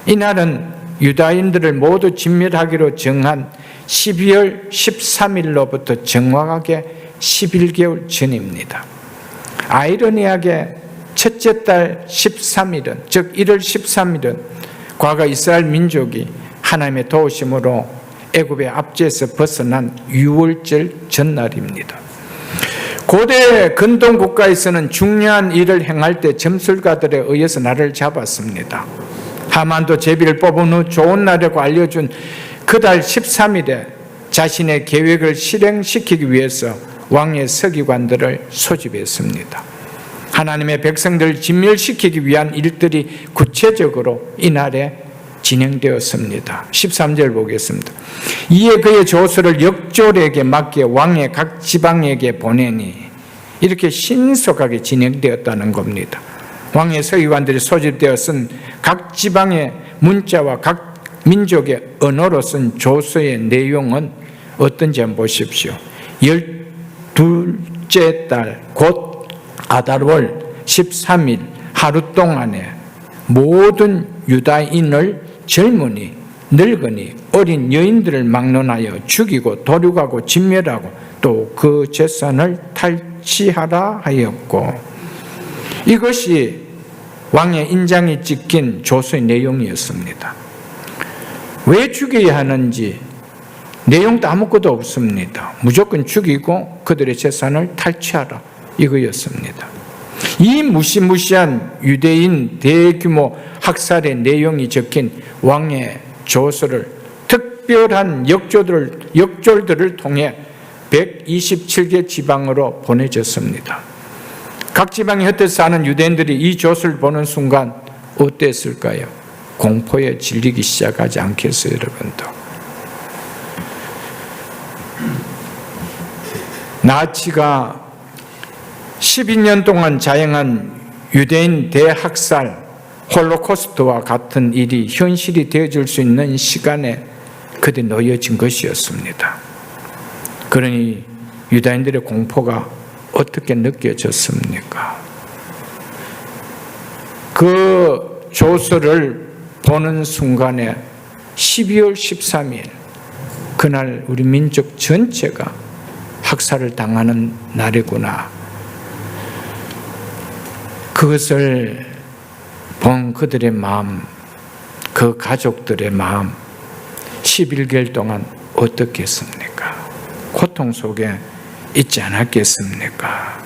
A: 이날은 유다인들을 모두 진멸하기로 정한 12월 13일로부터 정확하게 11개월 전입니다. 아이러니하게 첫째 달 13일은, 즉 1월 13일은 과거 이스라엘 민족이 하나님의 도우심으로 애굽의 압제에서 벗어난 유월절 전날입니다. 고대 근동 국가에서는 중요한 일을 행할 때 점술가들에 의해서 날을 잡았습니다. 하만도 제비를 뽑은 후 좋은 날이라고 알려준 그 달 13일에 자신의 계획을 실행시키기 위해서 왕의 서기관들을 소집했습니다. 하나님의 백성들을 진멸시키기 위한 일들이 구체적으로 이날에 진행되었습니다. 13절 보겠습니다. 이에 그의 조서를 역졸에게 맡겨 왕의 각 지방에게 보내니, 이렇게 신속하게 진행되었다는 겁니다. 왕의 서기관들이 소집되어 쓴 각 지방의 문자와 각 민족의 언어로 쓴 조서의 내용은 어떤지 한번 보십시오. 12째 달 곧 아달월 13일 하루 동안에 모든 유다인을 젊은이, 늙은이, 어린 여인들을 막론하여 죽이고 도륙하고 진멸하고 또 그 재산을 탈취하라 하였고, 이것이 왕의 인장이 찍힌 조서의 내용이었습니다. 왜 죽여야 하는지 내용도 아무것도 없습니다. 무조건 죽이고 그들의 재산을 탈취하라, 이거였습니다. 이 무시무시한 유대인 대규모 학살의 내용이 적힌 왕의 조서를 특별한 역졸들을 통해 127개 지방으로 보내졌습니다. 각 지방에 흩어져 사는 유대인들이 이 조서를 보는 순간 어땠을까요? 공포에 질리기 시작하지 않겠어요, 여러분도? 나치가 12년 동안 자행한 유대인 대학살, 홀로코스트와 같은 일이 현실이 되어질 수 있는 시간에 그들이 놓여진 것이었습니다. 그러니 유다인들의 공포가 어떻게 느껴졌습니까? 그 조서를 보는 순간에 12월 13일, 그날 우리 민족 전체가 학살을 당하는 날이구나. 그것을 본 그들의 마음, 그 가족들의 마음, 11개월 동안 어떻겠습니까? 고통 속에 있지 않았겠습니까?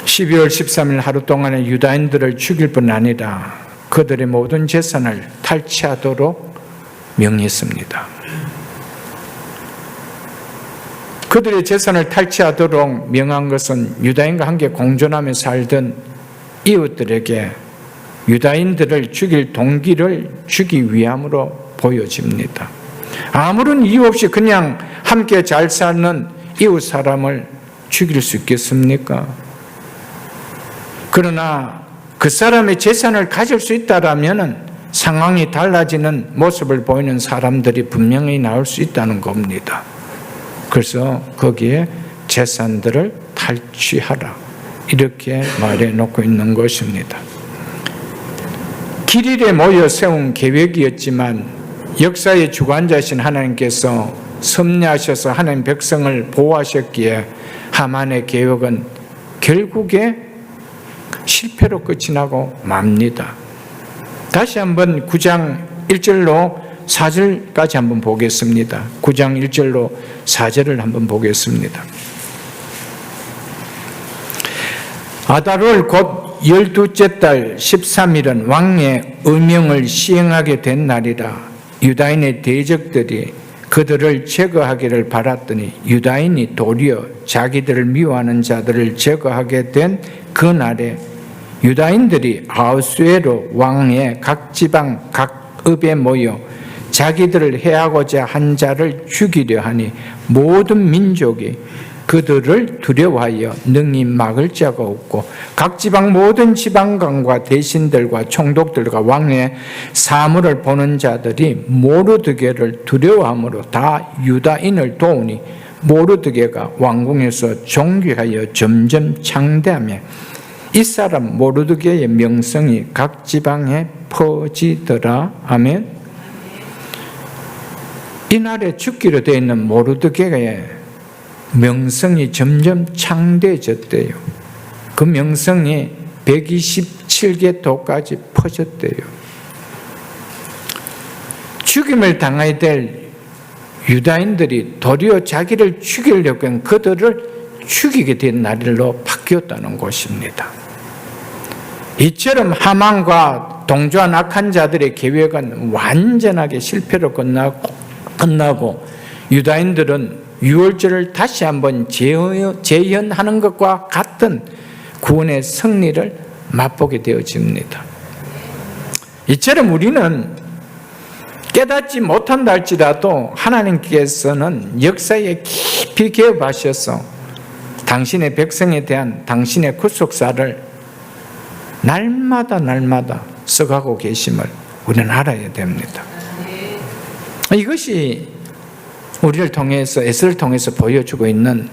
A: 12월 13일 하루 동안에 유다인들을 죽일 뿐 아니라 그들의 모든 재산을 탈취하도록 명했습니다. 그들의 재산을 탈취하도록 명한 것은 유다인과 함께 공존하며 살던 이웃들에게 유다인들을 죽일 동기를 주기 위함으로 보여집니다. 아무런 이유 없이 그냥 함께 잘 사는 이웃 사람을 죽일 수 있겠습니까? 그러나 그 사람의 재산을 가질 수 있다라면 상황이 달라지는 모습을 보이는 사람들이 분명히 나올 수 있다는 겁니다. 그래서 거기에 재산들을 탈취하라, 이렇게 말해 놓고 있는 것입니다. 길일에 모여 세운 계획이었지만 역사의 주관자이신 하나님께서 섭리하셔서 하나님 백성을 보호하셨기에 하만의 계획은 결국에 실패로 끝이 나고 맙니다. 다시 한번 9장 1절로 4절까지 한번 보겠습니다. 9장 1절로 4절을 한번 보겠습니다. 아달월 곧 12째 달 13일은 왕의 의명을 시행하게 된 날이라. 유다인의 대적들이 그들을 제거하기를 바랐더니 유다인이 도리어 자기들을 미워하는 자들을 제거하게 된 그 날에 유다인들이 아하수에로 왕의 각 지방 각 읍에 모여 자기들을 해하고자 한 자를 죽이려 하니 모든 민족이 그들을 두려워하여 능히 막을 자가 없고 각 지방 모든 지방관과 대신들과 총독들과 왕의 사물을 보는 자들이 모르드게를 두려워함으로 다 유다인을 도우니 모르드게가 왕궁에서 존귀하여 점점 창대하며 이 사람 모르드게의 명성이 각 지방에 퍼지더라. 아멘. 이날에 죽기로 되어 있는 모르드게의 명성이 점점 창대해졌대요. 그 명성이 127개 도까지 퍼졌대요. 죽임을 당해야 될 유다인들이 도리어 자기를 죽이려고 한 그들을 죽이게 된 날로 바뀌었다는 것입니다. 이처럼 하만과 동조한 악한 자들의 계획은 완전하게 실패로 끝나고 유다인들은 유월절을 다시 한번 재현하는 것과 같은 구원의 승리를 맛보게 되어집니다. 이처럼 우리는 깨닫지 못한다 할지라도 하나님께서는 역사에 깊이 개입하셔서 당신의 백성에 대한 당신의 구속사를 날마다 써가고 계심을 우리는 알아야 됩니다. 이것이 우리를 통해서, 에스더를 통해서 보여주고 있는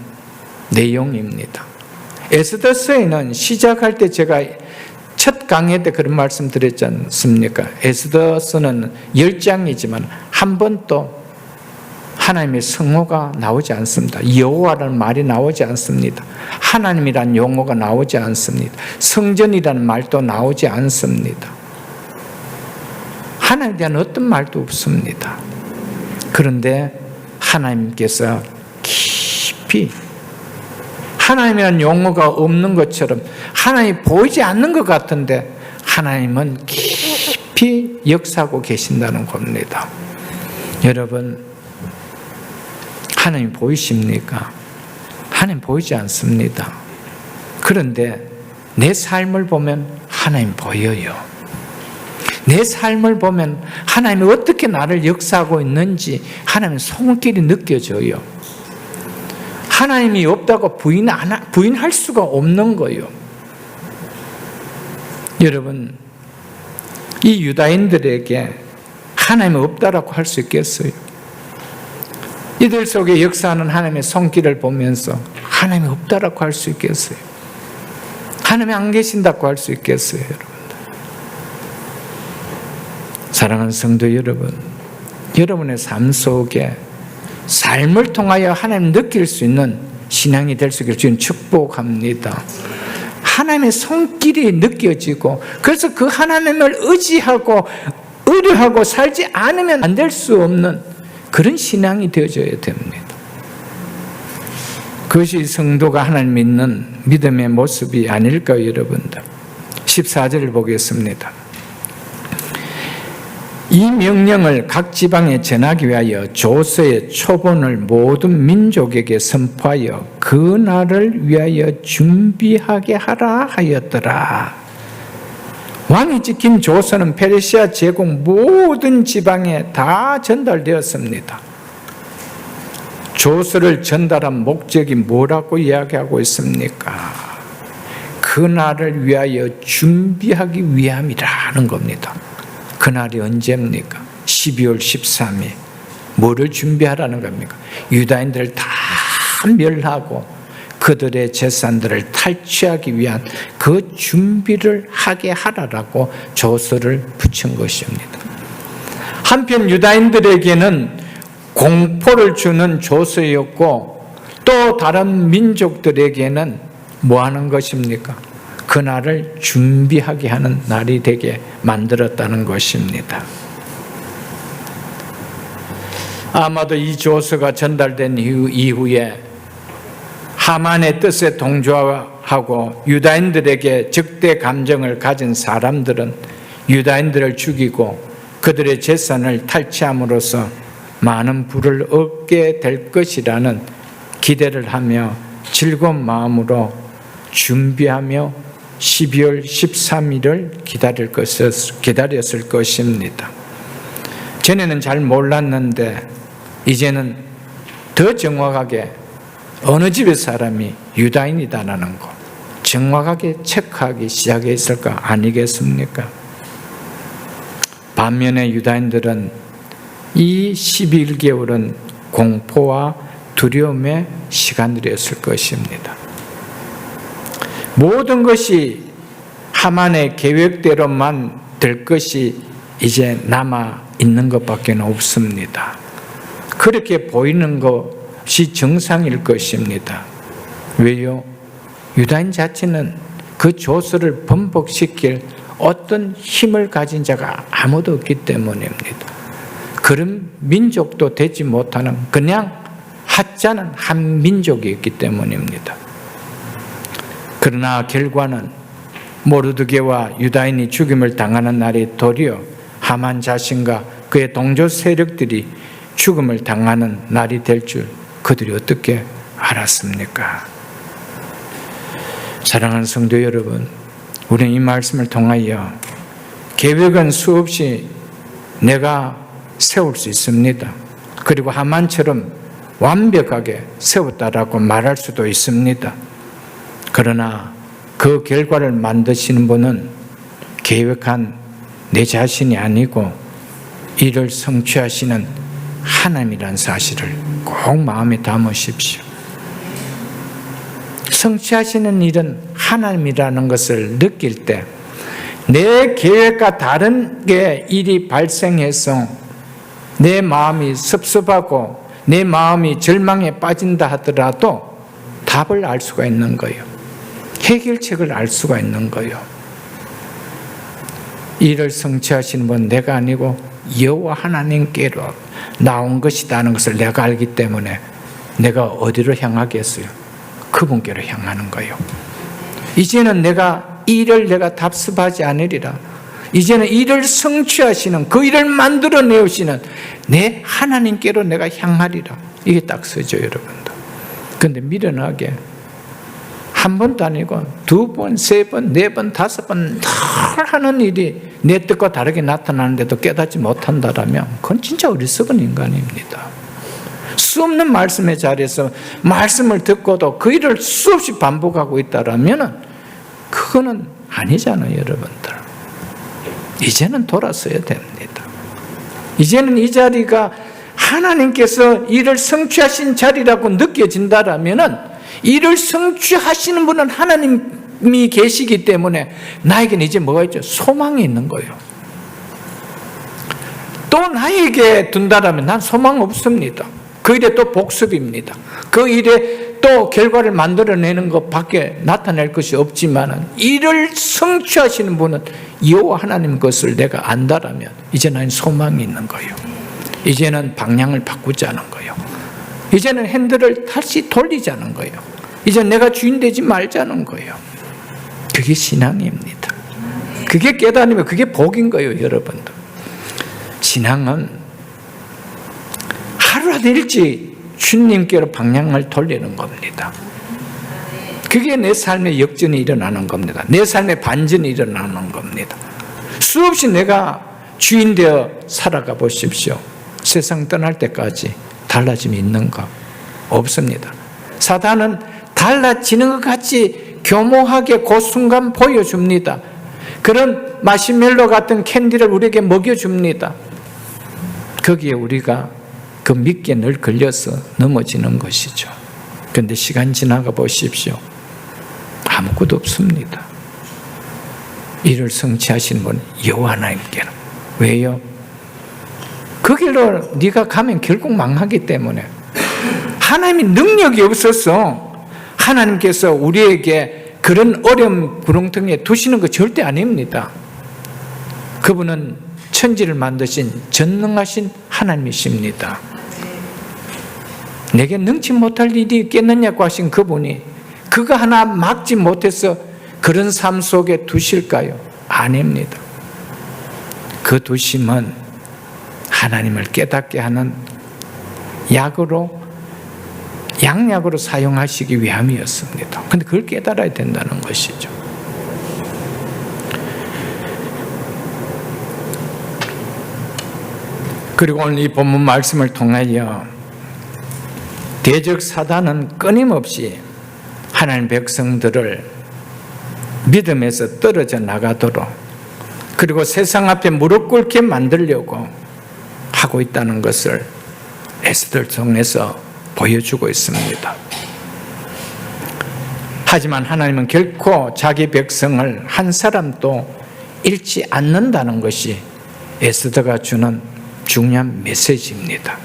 A: 내용입니다. 에스더서에는 시작할 때 제가 첫 강의 때 그런 말씀 드렸지 않습니까? 에스더서는 10장이지만 한 번도 하나님의 성호가 나오지 않습니다. 여호와라는 말이 나오지 않습니다. 하나님이라는 용어가 나오지 않습니다. 성전이라는 말도 나오지 않습니다. 하나님에 대한 어떤 말도 없습니다. 그런데 하나님께서 깊이, 하나님이라는 용어가 없는 것처럼 하나님이 보이지 않는 것 같은데 하나님은 깊이 역사하고 계신다는 겁니다. 여러분, 하나님 보이십니까? 하나님 보이지 않습니다. 그런데 내 삶을 보면 하나님 보여요. 내 삶을 보면 하나님이 어떻게 나를 역사하고 있는지 하나님의 손길이 느껴져요. 하나님이 없다고 부인할 수가 없는 거예요. 여러분, 이 유다인들에게 하나님이 없다라고 할 수 있겠어요? 이들 속에 역사하는 하나님의 손길을 보면서 하나님이 없다라고 할 수 있겠어요? 하나님이 안 계신다고 할 수 있겠어요, 여러분들? 사랑하는 성도 여러분, 여러분의 삶 속에 삶을 통하여 하나님 느낄 수 있는 신앙이 될 수 있기를 주님 축복합니다. 하나님의 손길이 느껴지고, 그래서 그 하나님을 의지하고 의뢰하고 살지 않으면 안 될 수 없는 그런 신앙이 되어져야 됩니다. 그것이 성도가 하나님 믿는 믿음의 모습이 아닐까요, 여러분들? 14절을 보겠습니다. 이 명령을 각 지방에 전하기 위하여 조서의 초본을 모든 민족에게 선포하여 그 날을 위하여 준비하게 하라 하였더라. 왕이 찍힌 조서는 페르시아 제국 모든 지방에 다 전달되었습니다. 조서를 전달한 목적이 뭐라고 이야기하고 있습니까? 그날을 위하여 준비하기 위함이라는 겁니다. 그날이 언제입니까? 12월 13일. 뭐를 준비하라는 겁니까? 유다인들을 다 멸하고 그들의 재산들을 탈취하기 위한 그 준비를 하게 하라라고 조서를 붙인 것입니다. 한편 유다인들에게는 공포를 주는 조서였고, 또 다른 민족들에게는 뭐 하는 것입니까? 그날을 준비하게 하는 날이 되게 만들었다는 것입니다. 아마도 이 조서가 전달된 이후에 하만의 뜻에 동조하고 유다인들에게 적대 감정을 가진 사람들은 유다인들을 죽이고 그들의 재산을 탈취함으로써 많은 부를 얻게 될 것이라는 기대를 하며 즐거운 마음으로 준비하며 12월 13일을 기다렸을 것입니다. 전에는 잘 몰랐는데 이제는 더 정확하게 어느 집의 사람이 유다인이다라는 거 정확하게 체크하기 시작했을까 아니겠습니까? 반면에 유다인들은 이 11개월은 공포와 두려움의 시간들이었을 것입니다. 모든 것이 하만의 계획대로만 될 것이 이제 남아 있는 것밖에 없습니다. 그렇게 보이는 것이 정상일 것입니다. 왜요? 유다인 자체는 그 조서를 번복시킬 어떤 힘을 가진 자가 아무도 없기 때문입니다. 그런 민족도 되지 못하는 그냥 하찮은 한 민족이었기 때문입니다. 그러나 결과는 모르드게와 유다인이 죽임을 당하는 날이 도리어 하만 자신과 그의 동조 세력들이 죽음을 당하는 날이 될 줄 그들이 어떻게 알았습니까? 사랑하는 성도 여러분, 우리는 이 말씀을 통하여 계획은 수없이 내가 세울 수 있습니다. 그리고 하만처럼 완벽하게 세웠다라고 말할 수도 있습니다. 그러나 그 결과를 만드시는 분은 계획한 내 자신이 아니고 이를 성취하시는 하나님이란 사실을 꼭 마음에 담으십시오. 성취하시는 일은 하나님이라는 것을 느낄 때 내 계획과 다른 게 일이 발생해서 내 마음이 섭섭하고 내 마음이 절망에 빠진다 하더라도 답을 알 수가 있는 거예요. 해결책을 알 수가 있는 거예요. 이를 성취하시는 분 내가 아니고 여호와 하나님께로 나온 것이라는 것을 내가 알기 때문에 내가 어디로 향하겠어요? 그분께로 향하는 거예요. 이제는 이 일을 내가 답습하지 않으리라. 이제는 일을 성취하시는, 그 일을 만들어내시는 내 하나님께로 내가 향하리라. 이게 딱 쓰죠, 여러분들. 그런데 미련하게 한 번도 아니고 두 번, 세 번, 네 번, 다섯 번 늘 하는 일이 내 뜻과 다르게 나타나는데도 깨닫지 못한다라면 그건 진짜 어리석은 인간입니다. 수 없는 말씀의 자리에서 말씀을 듣고도 그 일을 수없이 반복하고 있다라면 그거는 아니잖아요, 여러분들. 이제는 돌아서야 됩니다. 이제는 이 자리가 하나님께서 일을 성취하신 자리라고 느껴진다라면은 일을 성취하시는 분은 하나님이 계시기 때문에 나에게는 이제 뭐가 있죠? 소망이 있는 거예요. 또 나에게 둔다라면 난 소망 없습니다. 그 일에 또 복습입니다. 그 일에 또 결과를 만들어내는 것밖에 나타낼 것이 없지만 일을 성취하시는 분은 여호와 하나님 것을 내가 안다라면 이제 나는 소망이 있는 거예요. 이제는 방향을 바꾸자는 거예요. 이제는 핸들을 다시 돌리자는 거예요. 이제 내가 주인 되지 말자는 거예요. 그게 신앙입니다. 그게 깨달으면 그게 복인 거예요, 여러분들. 신앙은 하루라도 일찍 주님께로 방향을 돌리는 겁니다. 그게 내 삶의 역전이 일어나는 겁니다. 내 삶의 반전이 일어나는 겁니다. 수없이 내가 주인 되어 살아가 보십시오. 세상 떠날 때까지 달라짐이 있는가? 없습니다. 사단은 달라지는 것 같이 교모하게 그 순간 보여줍니다. 그런 마시멜로 같은 캔디를 우리에게 먹여줍니다. 거기에 우리가 그 믿기에 늘 걸려서 넘어지는 것이죠. 그런데 시간 지나가 보십시오. 아무것도 없습니다. 이를 성취하시는 분 여호와 하나님께는. 왜요? 그 길로 네가 가면 결국 망하기 때문에. 하나님이 능력이 없어서 하나님께서 우리에게 그런 어려움 구렁텅이에 두시는 거 절대 아닙니다. 그분은 천지를 만드신 전능하신 하나님이십니다. 내게 능치 못할 일이 있겠느냐고 하신 그분이 그거 하나 막지 못해서 그런 삶 속에 두실까요? 아닙니다. 그 두심은 하나님을 깨닫게 하는 약으로, 양약으로 사용하시기 위함이었습니다. 그런데 그걸 깨달아야 된다는 것이죠. 그리고 오늘 이 본문 말씀을 통하여 대적 사단은 끊임없이 하나님 백성들을 믿음에서 떨어져 나가도록, 그리고 세상 앞에 무릎 꿇게 만들려고 하고 있다는 것을 에스더를 통해서 보여주고 있습니다. 하지만 하나님은 결코 자기 백성을 한 사람도 잃지 않는다는 것이 에스더가 주는 중요한 메시지입니다.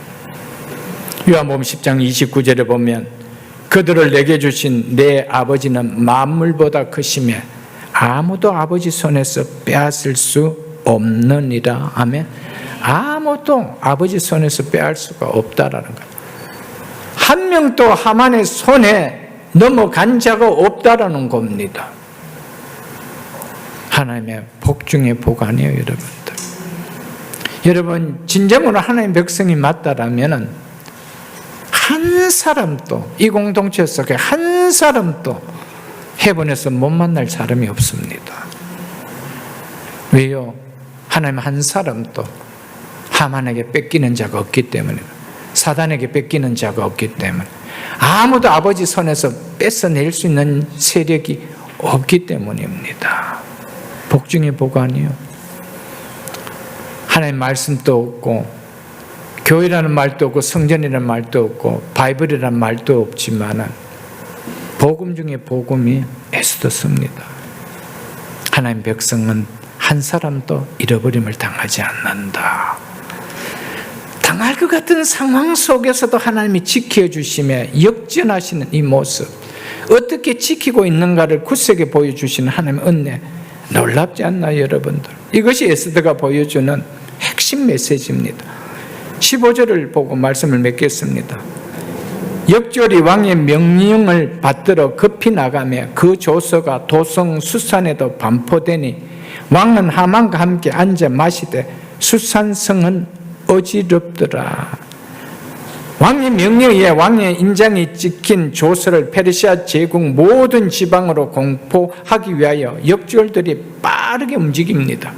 A: 요한복음 10장 29절에 보면 그들을 내게 주신 내 아버지는 만물보다 크시며 아무도 아버지 손에서 빼앗을 수 없느니라. 아멘. 아무도 아버지 손에서 빼앗을 수가 없다라는 거예요. 한 명도 하만의 손에 넘어간 자가 없다라는 겁니다. 하나님의 복 중에 복 아니에요, 여러분들. 여러분, 진정으로 하나님의 백성이 맞다라면 한 사람도, 이 공동체 속에 한 사람도 해본에서 못 만날 사람이 없습니다. 왜요? 하나님 한 사람도 하만에게 뺏기는 자가 없기 때문에 사단에게 뺏기는 자가 없기 때문에, 아무도 아버지 손에서 뺏어낼 수 있는 세력이 없기 때문입니다. 복 중에 복 아니요. 하나님 말씀도 없고, 교회라는 말도 없고, 성전이라는 말도 없고, 바이블이라는 말도 없지만은 복음 중에 복음이 애쓰듯습니다. 하나님 백성은 한 사람도 잃어버림을 당하지 않는다. 당할 것 같은 상황 속에서도 하나님이 지켜주시며 역전하시는 이 모습, 어떻게 지키고 있는가를 굳세게 보여주시는 하나님의 은혜, 놀랍지 않나요, 여러분들? 이것이 에스더가 보여주는 핵심 메시지입니다. 15절을 보고 말씀을 맺겠습니다. 역졸이 왕의 명령을 받들어 급히 나가며 그 조서가 도성 수산에도 반포되니 왕은 하만과 함께 앉아 마시되 수산성은 어지럽더라. 왕의 명령에 왕의 인장이 찍힌 조서를 페르시아 제국 모든 지방으로 공포하기 위하여 역졸들이 빠르게 움직입니다.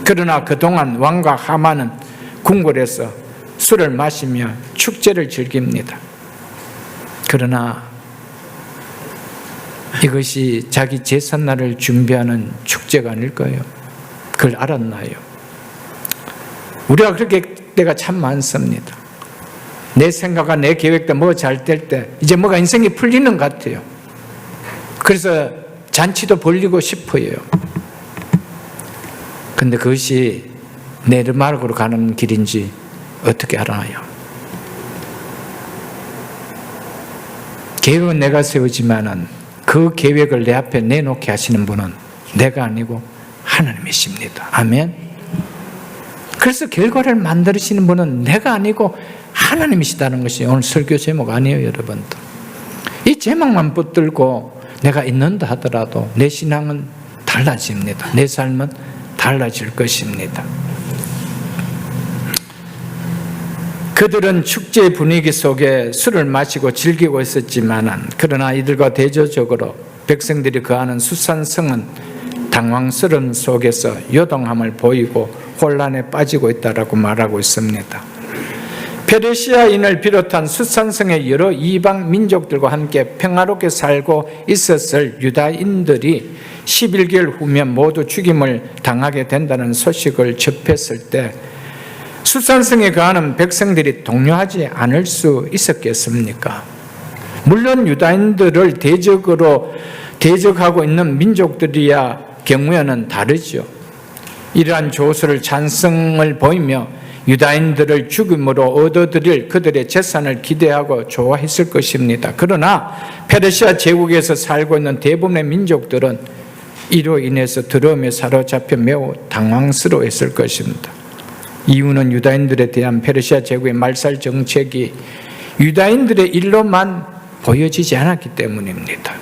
A: 그러나 그동안 왕과 하만은 궁궐에서 술을 마시며 축제를 즐깁니다. 그러나 이것이 자기 제삿날을 준비하는 축제가 아닐까요? 그걸 알았나요? 우리가 그렇게 때가 참 많습니다. 내 생각과 내 계획도 뭐가 잘 될 때 이제 뭐가 인생이 풀리는 것 같아요. 그래서 잔치도 벌리고 싶어요. 근데 그것이 내르막으로 가는 길인지 어떻게 알아요? 계획은 내가 세우지만은 그 계획을 내 앞에 내놓게 하시는 분은 내가 아니고 하나님이십니다. 아멘. 그래서 결과를 만드시는 분은 내가 아니고 하나님이시다는 것이 오늘 설교 제목 아니에요, 여러분들. 이 제목만 붙들고 내가 있는다 하더라도 내 신앙은 달라집니다. 내 삶은 달라질 것입니다. 그들은 축제 분위기 속에 술을 마시고 즐기고 있었지만, 그러나 이들과 대조적으로 백성들이 거하는 수산성은 당황스러움 속에서 요동함을 보이고 혼란에 빠지고 있다라고 말하고 있습니다. 페르시아인을 비롯한 수산성의 여러 이방 민족들과 함께 평화롭게 살고 있었을 유다인들이 11개월 후면 모두 죽임을 당하게 된다는 소식을 접했을 때 수산성에 거하는 백성들이 동요하지 않을 수 있었겠습니까? 물론 유다인들을 대적하고 있는 민족들이야 경우에는 다르죠. 이러한 조서를 찬성을 보이며 유다인들을 죽임으로 얻어들일 그들의 재산을 기대하고 좋아했을 것입니다. 그러나 페르시아 제국에서 살고 있는 대부분의 민족들은 이로 인해서 두려움에 사로잡혀 매우 당황스러워했을 것입니다. 이유는 유다인들에 대한 페르시아 제국의 말살 정책이 유다인들의 일로만 보여지지 않았기 때문입니다.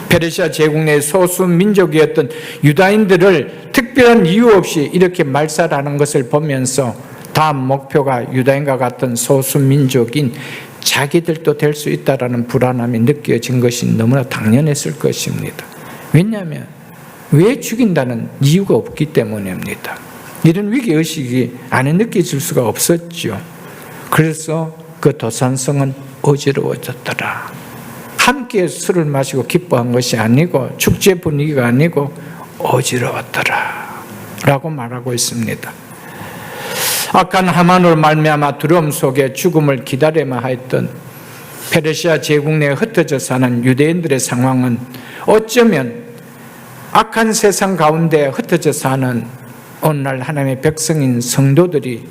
A: 페르시아 제국 내 소수 민족이었던 유다인들을 특별한 이유 없이 이렇게 말살하는 것을 보면서 다음 목표가 유다인과 같은 소수 민족인 자기들도 될 수 있다라는 불안함이 느껴진 것이 너무나 당연했을 것입니다. 왜냐하면 왜 죽인다는 이유가 없기 때문입니다. 이런 위기의식이 안에 느껴질 수가 없었죠. 그래서 그 도산성은 어지러워졌더라. 함께 술을 마시고 기뻐한 것이 아니고 축제 분위기가 아니고 어지러웠더라 라고 말하고 있습니다. 악한 하만으로 말미암아 두려움 속에 죽음을 기다려야 했던 페르시아 제국 내에 흩어져 사는 유대인들의 상황은 어쩌면 악한 세상 가운데 흩어져 사는 오늘날 하나님의 백성인 성도들이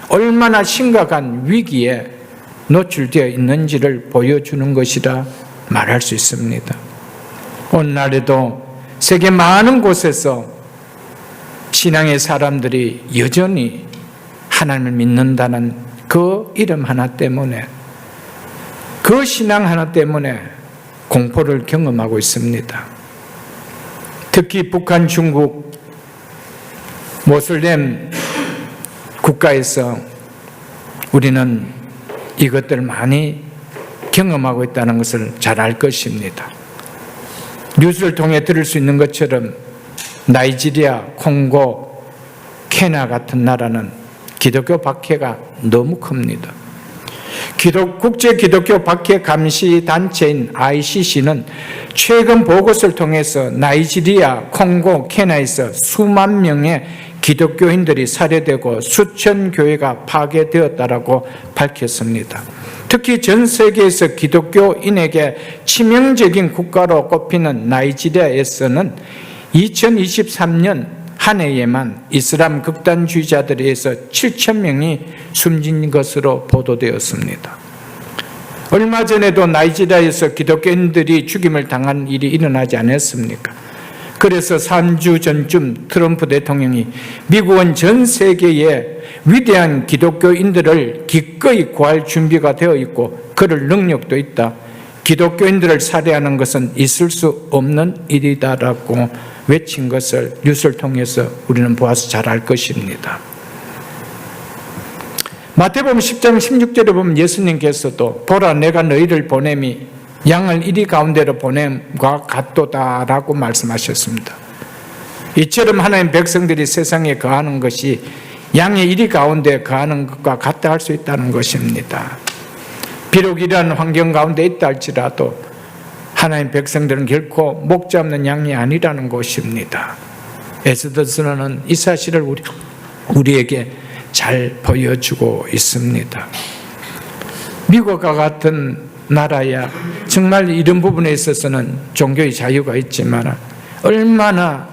A: 얼마나 심각한 위기에 노출되어 있는지를 보여주는 것이라 말할 수 있습니다. 오늘날에도 세계 많은 곳에서 신앙의 사람들이 여전히 하나님을 믿는다는 그 이름 하나 때문에, 그 신앙 하나 때문에 공포를 경험하고 있습니다. 특히 북한, 중국, 모슬렘 국가에서 우리는 이것들을 많이 경험하고 있다는 것을 잘 알 것입니다. 뉴스를 통해 들을 수 있는 것처럼 나이지리아, 콩고, 케냐 같은 나라는 기독교 박해가 너무 큽니다. 국제기독교 박해 감시 단체인 ICC는 최근 보고서를 통해서 나이지리아, 콩고, 케냐에서 수만 명의 기독교인들이 살해되고 수천 교회가 파괴되었다라고 밝혔습니다. 특히 전 세계에서 기독교인에게 치명적인 국가로 꼽히는 나이지리아에서는 2023년 한 해에만 이슬람 극단주의자들에 의해서 7,000명이 숨진 것으로 보도되었습니다. 얼마 전에도 나이지리아에서 기독교인들이 죽임을 당한 일이 일어나지 않았습니까? 그래서 3주 전쯤 트럼프 대통령이 미국은 전 세계에 위대한 기독교인들을 기꺼이 구할 준비가 되어 있고 그럴 능력도 있다. 기독교인들을 살해하는 것은 있을 수 없는 일이다라고 외친 것을 뉴스를 통해서 우리는 보아서 잘 알 것입니다. 마태복음 10장 16절에 보면 예수님께서도 보라 내가 너희를 보냄이 양을 이리 가운데로 보냄과 같도다라고 말씀하셨습니다. 이처럼 하나님 백성들이 세상에 거하는 것이 양의 이리 가운데 거하는 것과 같다 할 수 있다는 것입니다. 비록 이러한 환경 가운데 있다 할지라도 하나님 백성들은 결코 목자 없는 양이 아니라는 것입니다. 에스더서는 이 사실을 우리에게 잘 보여주고 있습니다. 미국과 같은 나라야 정말 이런 부분에 있어서는 종교의 자유가 있지만 얼마나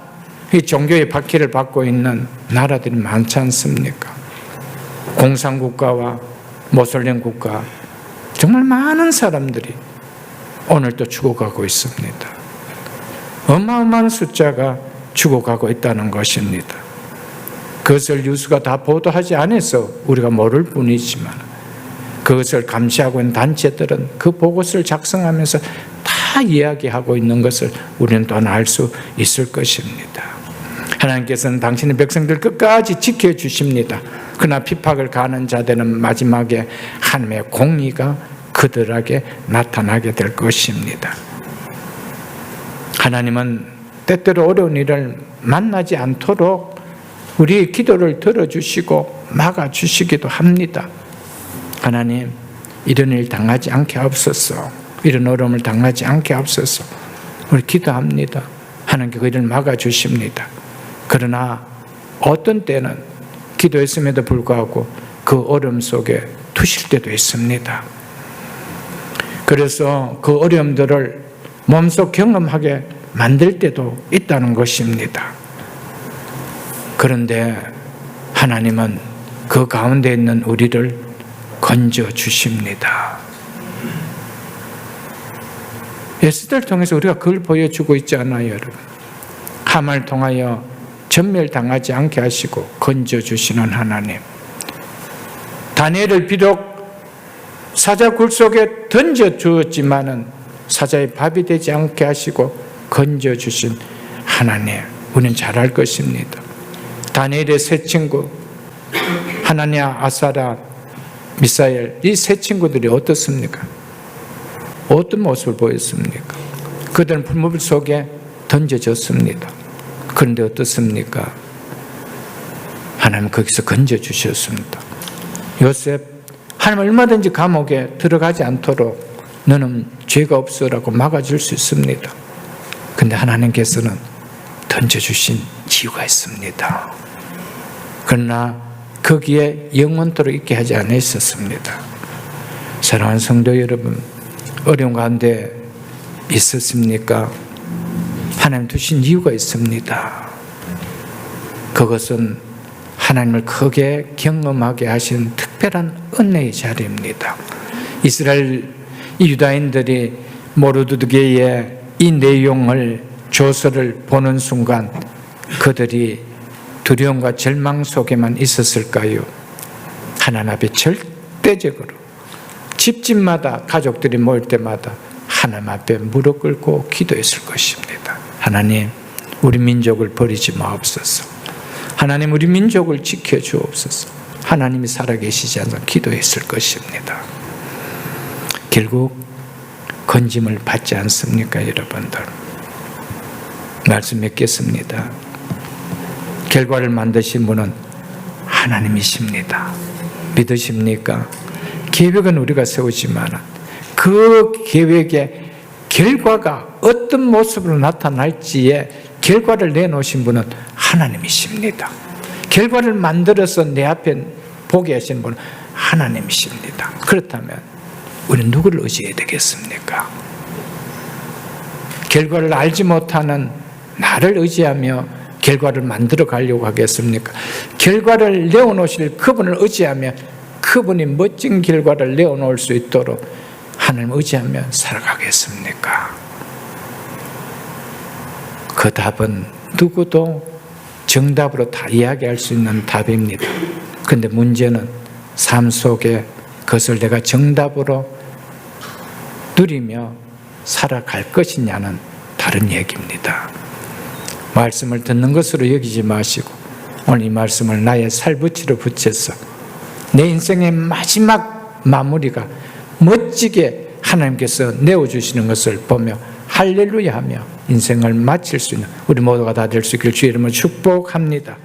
A: 이 종교의 박해를 받고 있는 나라들이 많지 않습니까? 공산국가와 모슬렘 국가 정말 많은 사람들이 오늘도 죽어가고 있습니다. 어마어마한 숫자가 죽어가고 있다는 것입니다. 그것을 뉴스가 다 보도하지 않아서 우리가 모를 뿐이지만 그것을 감시하고 있는 단체들은 그 보고서를 작성하면서 다 이야기하고 있는 것을 우리는 또한 알 수 있을 것입니다. 하나님께서는 당신의 백성들 끝까지 지켜주십니다. 그러나 핍박을 가하는 자들은 마지막에 하나님의 공의가 그들에게 나타나게 될 것입니다. 하나님은 때때로 어려운 일을 만나지 않도록 우리의 기도를 들어주시고 막아주시기도 합니다. 하나님, 이런 일 당하지 않게 하옵소서. 이런 어려움을 당하지 않게 하옵소서. 우리 기도합니다. 하나님께 그 일을 막아주십니다. 그러나 어떤 때는 기도했음에도 불구하고 그 어려움 속에 두실 때도 있습니다. 그래서 그 어려움들을 몸소 경험하게 만들 때도 있다는 것입니다. 그런데 하나님은 그 가운데 있는 우리를 건져 주십니다. 에스더를 통해서 우리가 그걸 보여주고 있지 않아요, 여러분? 하만을 통하여 전멸당하지 않게 하시고 건져 주시는 하나님. 다니엘을 비록 사자 굴 속에 던져 주었지만은 사자의 밥이 되지 않게 하시고 건져 주신 하나님, 우리는 잘 알 것입니다. 다니엘의 세 친구 하나냐, 아사랴, 미사엘, 이 세 친구들이 어떻습니까? 어떤 모습을 보였습니까? 그들은 풀무불 속에 던져졌습니다. 그런데 어떻습니까? 하나님 거기서 건져주셨습니다. 요셉, 하나님 얼마든지 감옥에 들어가지 않도록 너는 죄가 없어라고 막아줄 수 있습니다. 그런데 하나님께서는 던져주신 이유가 있습니다. 그러나 거기에 영원토록 있게 하지 않으셨습니다. 사랑하는 성도 여러분, 어려운 가운데 있었습니까? 하나님 두신 이유가 있습니다. 그것은 하나님을 크게 경험하게 하신 특별한 은혜의 자리입니다. 이스라엘 유다인들이 모르드게의 이 내용을 조서를 보는 순간 그들이 두려움과 절망 속에만 있었을까요? 하나님 앞에 절대적으로 집집마다 가족들이 모일 때마다 하나님 앞에 무릎 꿇고 기도했을 것입니다. 하나님, 우리 민족을 버리지 마옵소서. 하나님, 우리 민족을 지켜주옵소서. 하나님이 살아계시지 않아 기도했을 것입니다. 결국 건짐을 받지 않습니까, 여러분들? 말씀 맺겠습니다. 결과를 만드신 분은 하나님이십니다. 믿으십니까? 계획은 우리가 세우지만 그 계획의 결과가 어떤 모습으로 나타날지에 결과를 내놓으신 분은 하나님이십니다. 결과를 만들어서 내 앞에 보게 하시는 분은 하나님이십니다. 그렇다면 우리는 누구를 의지해야 되겠습니까? 결과를 알지 못하는 나를 의지하며 결과를 만들어 가려고 하겠습니까? 결과를 내어놓으실 그분을 의지하며 그분이 멋진 결과를 내어놓을 수 있도록 하나님 의지하며 살아가겠습니까? 그 답은 누구도 정답으로 다 이야기할 수 있는 답입니다. 그런데 문제는 삶 속에 그것을 내가 정답으로 누리며 살아갈 것이냐는 다른 얘기입니다. 말씀을 듣는 것으로 여기지 마시고 오늘 이 말씀을 나의 살붙이로 붙여서 내 인생의 마지막 마무리가 멋지게 하나님께서 내어주시는 것을 보며 할렐루야 하며 인생을 마칠 수 있는 우리 모두가 다 될 수 있기를 주의 이름으로 축복합니다.